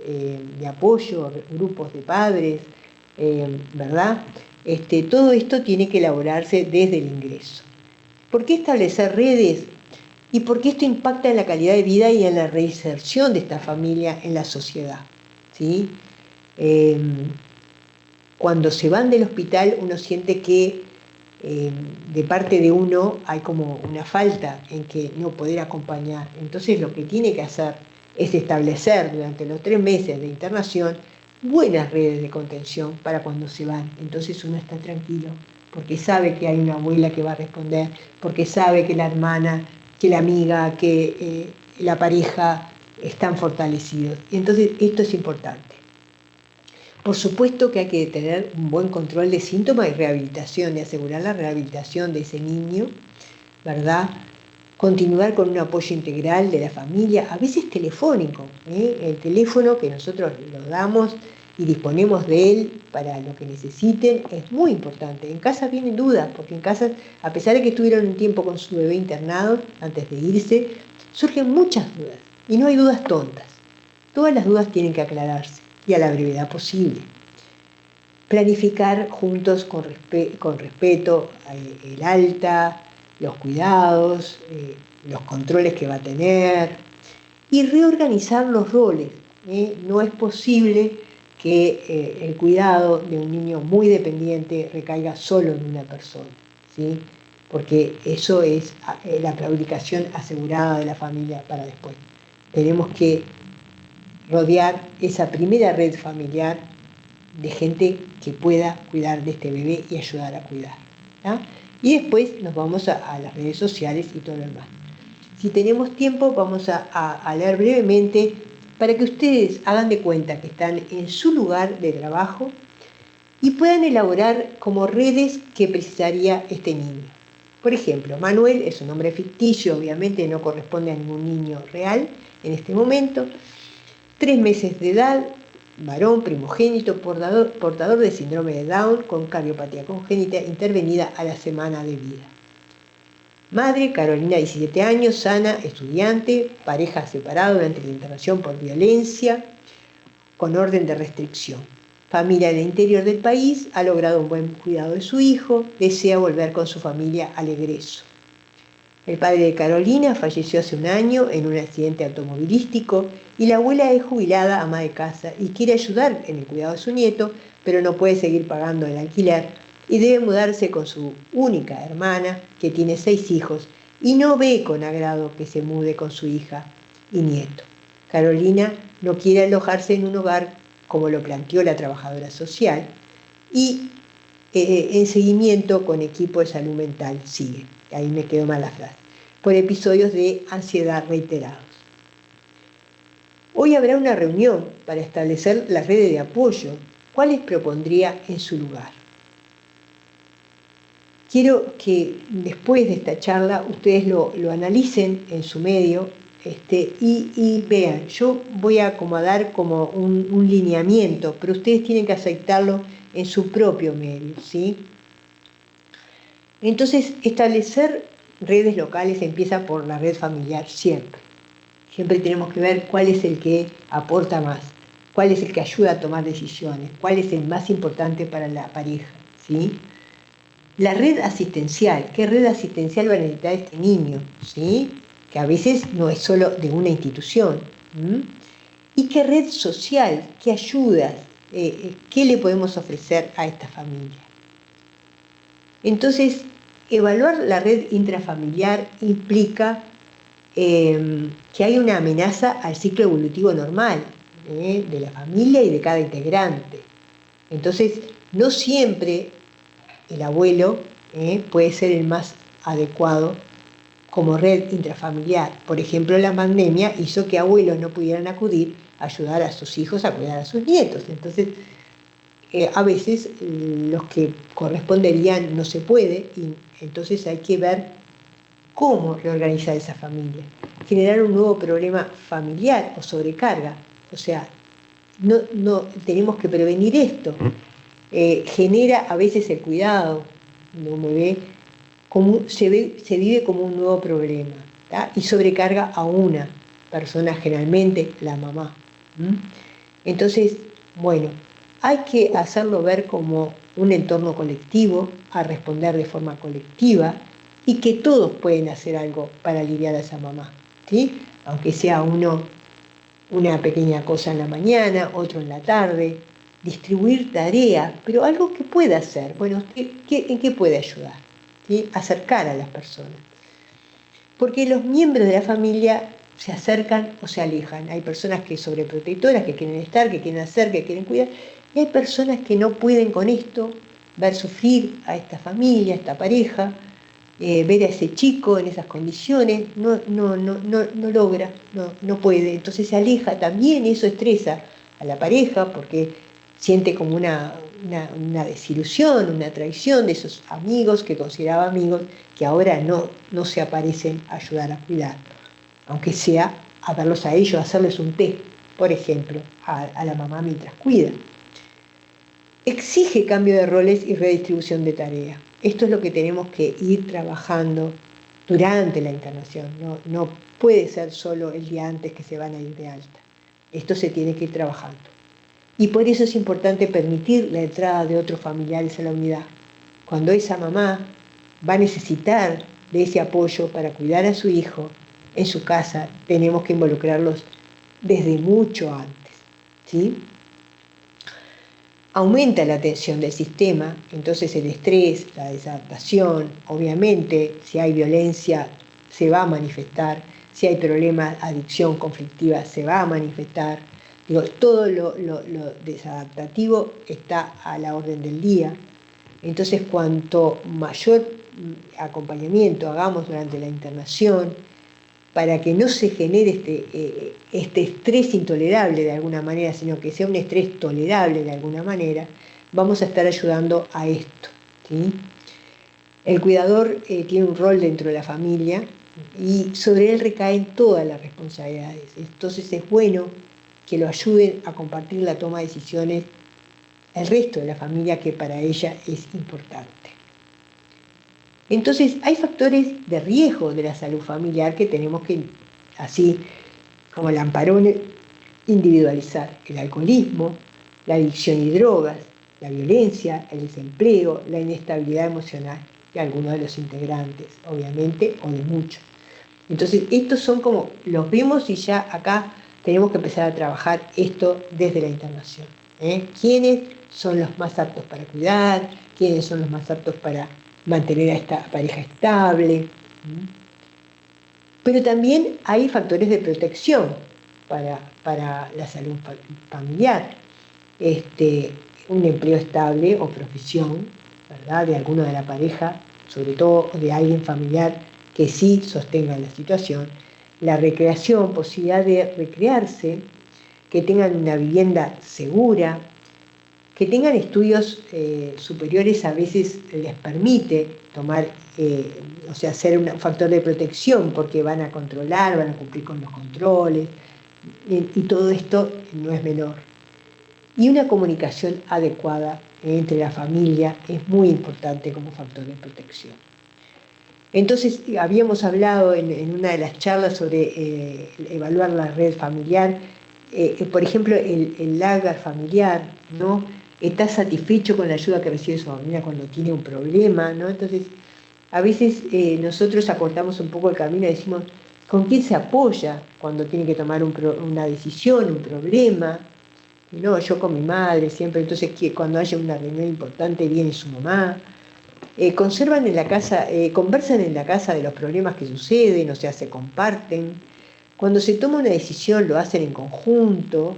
de apoyo, grupos de padres, ¿verdad? Todo esto tiene que elaborarse desde el ingreso. ¿Por qué establecer redes? Y porque esto impacta en la calidad de vida y en la reinserción de esta familia en la sociedad, ¿sí? Cuando se van del hospital uno siente que de parte de uno hay como una falta en que no poder acompañar. Entonces lo que tiene que hacer es establecer durante los 3 meses de internación buenas redes de contención para cuando se van. Entonces uno está tranquilo, porque sabe que hay una abuela que va a responder, porque sabe que la hermana, que la amiga, que la pareja están fortalecidos. Entonces esto es importante. Por supuesto que hay que tener un buen control de síntomas y rehabilitación, de asegurar la rehabilitación de ese niño, ¿verdad? Continuar con un apoyo integral de la familia, a veces telefónico. El teléfono que nosotros lo damos y disponemos de él para lo que necesiten es muy importante. En casa vienen dudas, porque en casa, a pesar de que estuvieron un tiempo con su bebé internado antes de irse, surgen muchas dudas, y no hay dudas tontas. Todas las dudas tienen que aclararse, y a la brevedad posible. Planificar juntos con respeto el alta, los cuidados, los controles que va a tener, y reorganizar los roles. No es posible que el cuidado de un niño muy dependiente recaiga solo en una persona, ¿sí? Porque eso es la claudicación asegurada de la familia para después. Tenemos que rodear esa primera red familiar de gente que pueda cuidar de este bebé y ayudar a cuidar, ¿tá? Y después nos vamos a las redes sociales y todo lo demás. Si tenemos tiempo, vamos a leer brevemente para que ustedes hagan de cuenta que están en su lugar de trabajo y puedan elaborar como redes que precisaría este niño. Por ejemplo, Manuel es un nombre ficticio, obviamente no corresponde a ningún niño real en este momento. 3 meses de edad, varón, primogénito, portador de síndrome de Down con cardiopatía congénita intervenida a la semana de vida. Madre, Carolina, 17 años, sana, estudiante, pareja separada durante la internación por violencia, con orden de restricción. Familia del interior del país, ha logrado un buen cuidado de su hijo, desea volver con su familia al egreso. El padre de Carolina falleció hace un año en un accidente automovilístico y la abuela es jubilada, ama de casa y quiere ayudar en el cuidado de su nieto, pero no puede seguir pagando el alquiler y debe mudarse con su única hermana, que tiene 6 hijos, y no ve con agrado que se mude con su hija y nieto. Carolina no quiere alojarse en un hogar como lo planteó la trabajadora social y en seguimiento con equipo de salud mental sigue. Ahí me quedó mal la frase. Por episodios de ansiedad reiterados. Hoy habrá una reunión para establecer las redes de apoyo. ¿Cuáles propondría en su lugar? Quiero que después de esta charla ustedes lo analicen en su medio y vean. Yo voy a acomodar como un lineamiento, pero ustedes tienen que aceptarlo en su propio medio, ¿sí? Entonces, establecer redes locales empieza por la red familiar siempre. Siempre tenemos que ver cuál es el que aporta más, cuál es el que ayuda a tomar decisiones, cuál es el más importante para la pareja, ¿sí? La red asistencial, ¿qué red asistencial va a necesitar este niño? ¿Sí? Que a veces no es solo de una institución. ¿Y qué red social, qué ayudas, qué le podemos ofrecer a esta familia? Entonces, evaluar la red intrafamiliar implica que hay una amenaza al ciclo evolutivo normal de la familia y de cada integrante. Entonces, no siempre el abuelo puede ser el más adecuado como red intrafamiliar. Por ejemplo, la pandemia hizo que abuelos no pudieran acudir a ayudar a sus hijos a cuidar a sus nietos. Entonces, a veces los que corresponderían no se puede y entonces hay que ver cómo reorganizar esa familia. Generar un nuevo problema familiar o sobrecarga. O sea, no tenemos que prevenir esto. Genera a veces el cuidado, ¿no? Se vive como un nuevo problema, ¿tá? Y sobrecarga a una persona, generalmente la mamá. Entonces, bueno, hay que hacerlo ver como un entorno colectivo, a responder de forma colectiva y que todos pueden hacer algo para aliviar a esa mamá, ¿sí? Aunque sea uno una pequeña cosa en la mañana, otro en la tarde, distribuir tareas, pero algo que pueda hacer. Bueno, ¿en qué puede ayudar? ¿Sí? Acercar a las personas. Porque los miembros de la familia se acercan o se alejan. Hay personas que sobreprotectoras, que quieren estar, que quieren hacer, que quieren cuidar, y hay personas que no pueden con esto, ver sufrir a esta familia, a esta pareja, ver a ese chico en esas condiciones, no logra, no puede, entonces se aleja también y eso estresa a la pareja porque siente como una desilusión, una traición de esos amigos que consideraba amigos que ahora no se aparecen a ayudar a cuidar, aunque sea a verlos a ellos, hacerles un té, por ejemplo, a la mamá mientras cuida. Exige cambio de roles y redistribución de tareas. Esto es lo que tenemos que ir trabajando durante la internación. No puede ser solo el día antes que se van a ir de alta. Esto se tiene que ir trabajando. Y por eso es importante permitir la entrada de otros familiares a la unidad. Cuando esa mamá va a necesitar de ese apoyo para cuidar a su hijo en su casa, tenemos que involucrarlos desde mucho antes, ¿sí? Aumenta la tensión del sistema, entonces el estrés, la desadaptación, obviamente si hay violencia se va a manifestar, si hay problemas, adicción conflictiva se va a manifestar. Todo lo desadaptativo está a la orden del día. Entonces cuanto mayor acompañamiento hagamos durante la internación, para que no se genere este estrés intolerable de alguna manera, sino que sea un estrés tolerable de alguna manera, vamos a estar ayudando a esto, ¿sí? El cuidador tiene un rol dentro de la familia y sobre él recaen todas las responsabilidades. Entonces es bueno que lo ayuden a compartir la toma de decisiones el resto de la familia, que para ella es importante. Entonces, hay factores de riesgo de la salud familiar que tenemos que, así como lamparones, individualizar. El alcoholismo, la adicción y drogas, la violencia, el desempleo, la inestabilidad emocional. de algunos de los integrantes, obviamente, o de muchos. Entonces, estos son como, los vemos y ya acá tenemos que empezar a trabajar esto desde la internación. ¿Quiénes son los más aptos para cuidar? ¿Quiénes son los más aptos para mantener a esta pareja estable? Pero también hay factores de protección para la salud familiar. Un empleo estable o profesión, ¿verdad?, de alguno de la pareja, sobre todo de alguien familiar que sí sostenga la situación. La recreación, posibilidad de recrearse, que tengan una vivienda segura, que tengan estudios superiores a veces les permite tomar, ser un factor de protección porque van a controlar, van a cumplir con los controles, y todo esto no es menor. Y una comunicación adecuada entre la familia es muy importante como factor de protección. Entonces, habíamos hablado en una de las charlas sobre evaluar la red familiar. Por ejemplo, el lagar familiar, ¿no?, está satisfecho con la ayuda que recibe su familia cuando tiene un problema, ¿no? Entonces, a veces nosotros acortamos un poco el camino y decimos, ¿con quién se apoya cuando tiene que tomar una decisión, un problema? No, yo con mi madre siempre, entonces cuando haya una reunión importante viene su mamá. Conversan en la casa de los problemas que suceden, o sea, se comparten. Cuando se toma una decisión lo hacen en conjunto.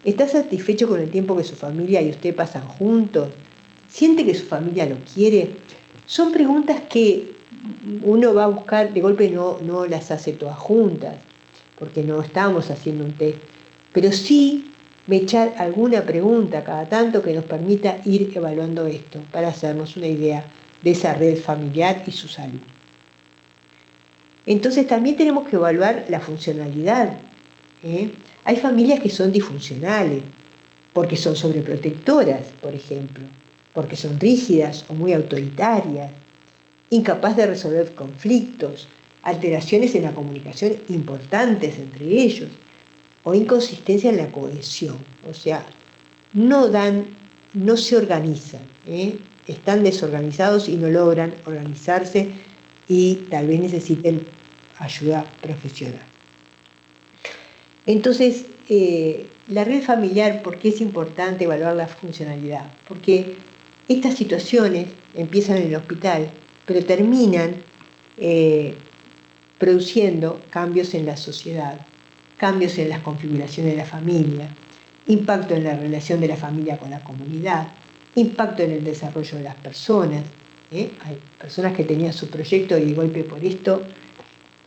¿Está satisfecho con el tiempo que su familia y usted pasan juntos? ¿Siente que su familia lo quiere? Son preguntas que uno va a buscar, de golpe no las hace todas juntas, porque no estamos haciendo un test, pero sí echar alguna pregunta cada tanto que nos permita ir evaluando esto, para hacernos una idea de esa red familiar y su salud. Entonces también tenemos que evaluar la funcionalidad. Hay familias que son disfuncionales, porque son sobreprotectoras, por ejemplo, porque son rígidas o muy autoritarias, incapaz de resolver conflictos, alteraciones en la comunicación importantes entre ellos, o inconsistencia en la cohesión, o sea, no se organizan, están desorganizados y no logran organizarse y tal vez necesiten ayuda profesional. Entonces, la red familiar, ¿por qué es importante evaluar la funcionalidad? Porque estas situaciones empiezan en el hospital, pero terminan produciendo cambios en la sociedad, cambios en las configuraciones de la familia, impacto en la relación de la familia con la comunidad, impacto en el desarrollo de las personas. Hay personas que tenían su proyecto y de golpe por esto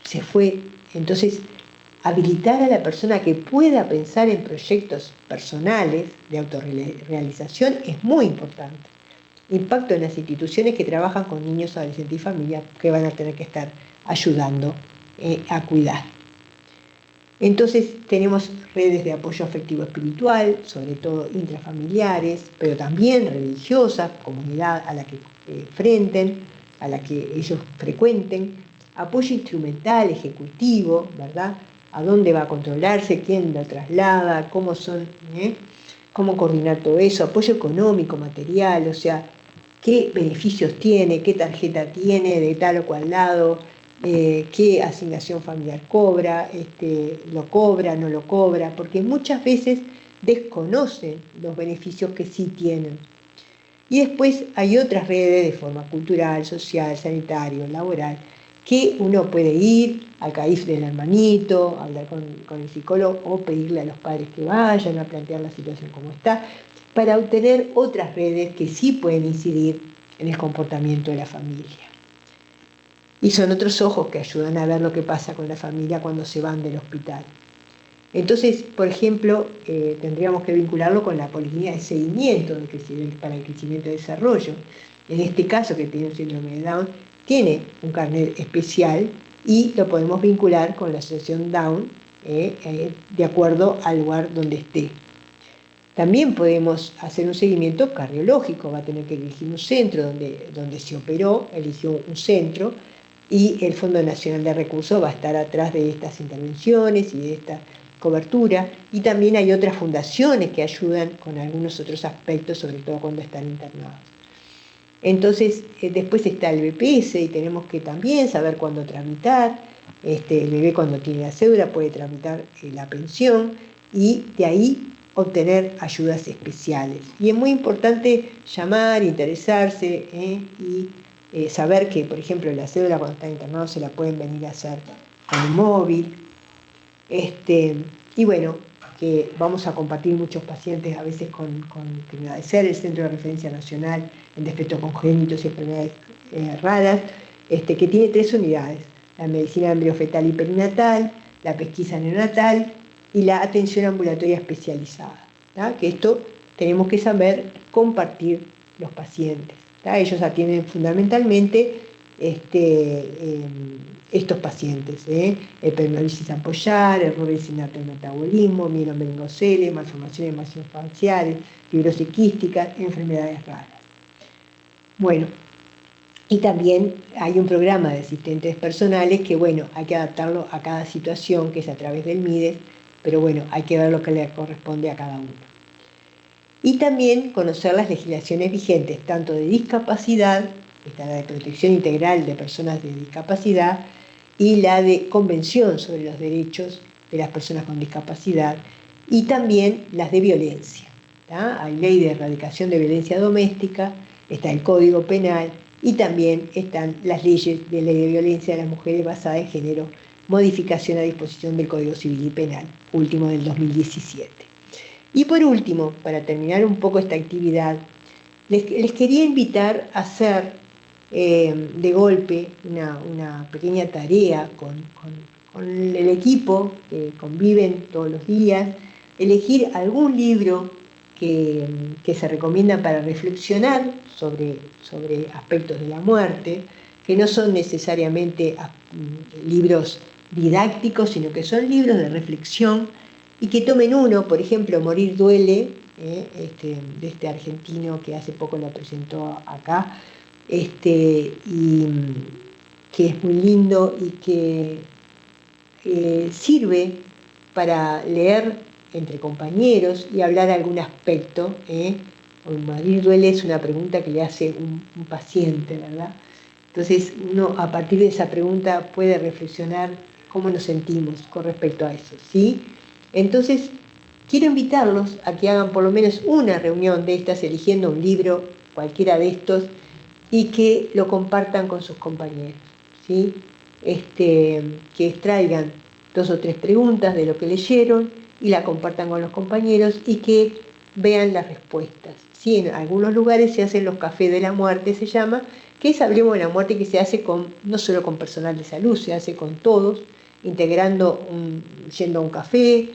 se fue. Entonces, habilitar a la persona que pueda pensar en proyectos personales de autorrealización es muy importante. Impacto en las instituciones que trabajan con niños, adolescentes y familias que van a tener que estar ayudando a cuidar. Entonces tenemos redes de apoyo afectivo espiritual, sobre todo intrafamiliares, pero también religiosas, comunidad a la que enfrenten, a la que ellos frecuenten, apoyo instrumental, ejecutivo, ¿verdad? A dónde va a controlarse, quién lo traslada, cómo coordinar todo eso, apoyo económico, material, o sea, qué beneficios tiene, qué tarjeta tiene de tal o cual lado, qué asignación familiar cobra, lo cobra, no lo cobra, porque muchas veces desconocen los beneficios que sí tienen. Y después hay otras redes de forma cultural, social, sanitario, laboral, que uno puede ir al CAIF del hermanito, hablar con el psicólogo o pedirle a los padres que vayan a plantear la situación como está, para obtener otras redes que sí pueden incidir en el comportamiento de la familia. Y son otros ojos que ayudan a ver lo que pasa con la familia cuando se van del hospital. Entonces, por ejemplo, tendríamos que vincularlo con la política de seguimiento para el crecimiento y desarrollo. En este caso, que tiene un síndrome de Down, tiene un carnet especial y lo podemos vincular con la asociación Down de acuerdo al lugar donde esté. También podemos hacer un seguimiento cardiológico, va a tener que elegir un centro donde se operó, eligió un centro, y el Fondo Nacional de Recursos va a estar atrás de estas intervenciones y de esta cobertura, y también hay otras fundaciones que ayudan con algunos otros aspectos, sobre todo cuando están internados. Entonces, después está el BPS y tenemos que también saber cuándo tramitar. El bebé cuando tiene la cédula puede tramitar la pensión y de ahí obtener ayudas especiales. Y es muy importante llamar, interesarse y saber que, por ejemplo, la cédula cuando está internado se la pueden venir a hacer con un móvil. Y bueno, que vamos a compartir muchos pacientes a veces con CRINADESER, el Centro de Referencia Nacional en Defectos Congénitos y Enfermedades Raras, que tiene 3 unidades: la medicina embriofetal y perinatal, la pesquisa neonatal y la atención ambulatoria especializada, ¿tá? Que esto tenemos que saber compartir los pacientes, ¿tá? Ellos atienden fundamentalmente estos pacientes, periodontitis ampollar, errores innatos de metabolismo, mielomeningocele, malformaciones maxilofaciales, fibrosis quística, enfermedades raras. Bueno, y también hay un programa de asistentes personales que, bueno, hay que adaptarlo a cada situación, que es a través del MIDES, pero bueno, hay que ver lo que le corresponde a cada uno. Y también conocer las legislaciones vigentes, tanto de discapacidad, está la de protección integral de personas de discapacidad, y la de Convención sobre los Derechos de las Personas con Discapacidad, y también las de violencia, ¿tá? Hay ley de erradicación de violencia doméstica, está el Código Penal, y también están las leyes de ley de violencia de las mujeres basada en género, modificación a disposición del Código Civil y Penal, último del 2017. Y por último, para terminar un poco esta actividad, les quería invitar a hacer de golpe una pequeña tarea con el equipo que conviven todos los días, elegir algún libro que se recomienda para reflexionar sobre aspectos de la muerte, que no son necesariamente libros didácticos, sino que son libros de reflexión, y que tomen uno, por ejemplo, Morir duele, de este argentino que hace poco lo presentó acá, y que es muy lindo y que sirve para leer entre compañeros y hablar algún aspecto. Morir duele es una pregunta que le hace un paciente, ¿verdad? Entonces uno a partir de esa pregunta puede reflexionar cómo nos sentimos con respecto a eso, ¿sí? Entonces quiero invitarlos a que hagan por lo menos una reunión de estas eligiendo un libro, cualquiera de estos, y que lo compartan con sus compañeros, ¿sí? Que extraigan 2 o 3 preguntas de lo que leyeron y la compartan con los compañeros y que vean las respuestas. ¿Sí? En algunos lugares se hacen los cafés de la muerte, se llama, que es Hablemos de la Muerte, que se hace no solo con personal de salud, se hace con todos, integrando, yendo a un café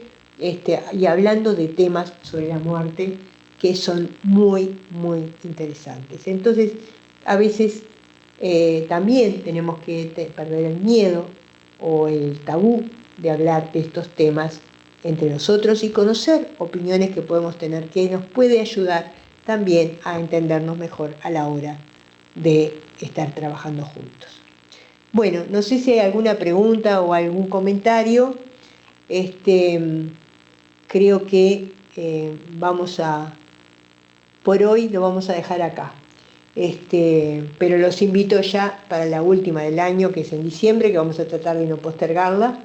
y hablando de temas sobre la muerte que son muy, muy interesantes. Entonces, a veces también tenemos que perder el miedo o el tabú de hablar de estos temas entre nosotros y conocer opiniones que podemos tener, que nos puede ayudar también a entendernos mejor a la hora de estar trabajando juntos. Bueno, no sé si hay alguna pregunta o algún comentario. Creo que por hoy lo vamos a dejar acá. Pero los invito ya para la última del año, que es en diciembre, que vamos a tratar de no postergarla,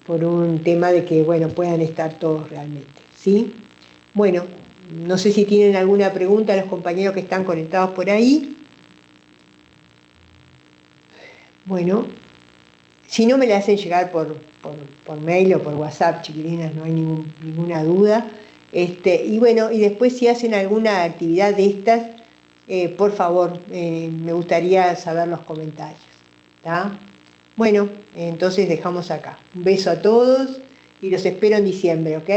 por un tema de que, bueno, puedan estar todos realmente, ¿sí? Bueno, no sé si tienen alguna pregunta los compañeros que están conectados por ahí. Bueno, si no me la hacen llegar por mail o por WhatsApp, chiquilinas, no hay ninguna duda. Y bueno, y después si hacen alguna actividad de estas, por favor, me gustaría saber los comentarios, ¿tá? Bueno, entonces dejamos acá. Un beso a todos y los espero en diciembre, ¿ok?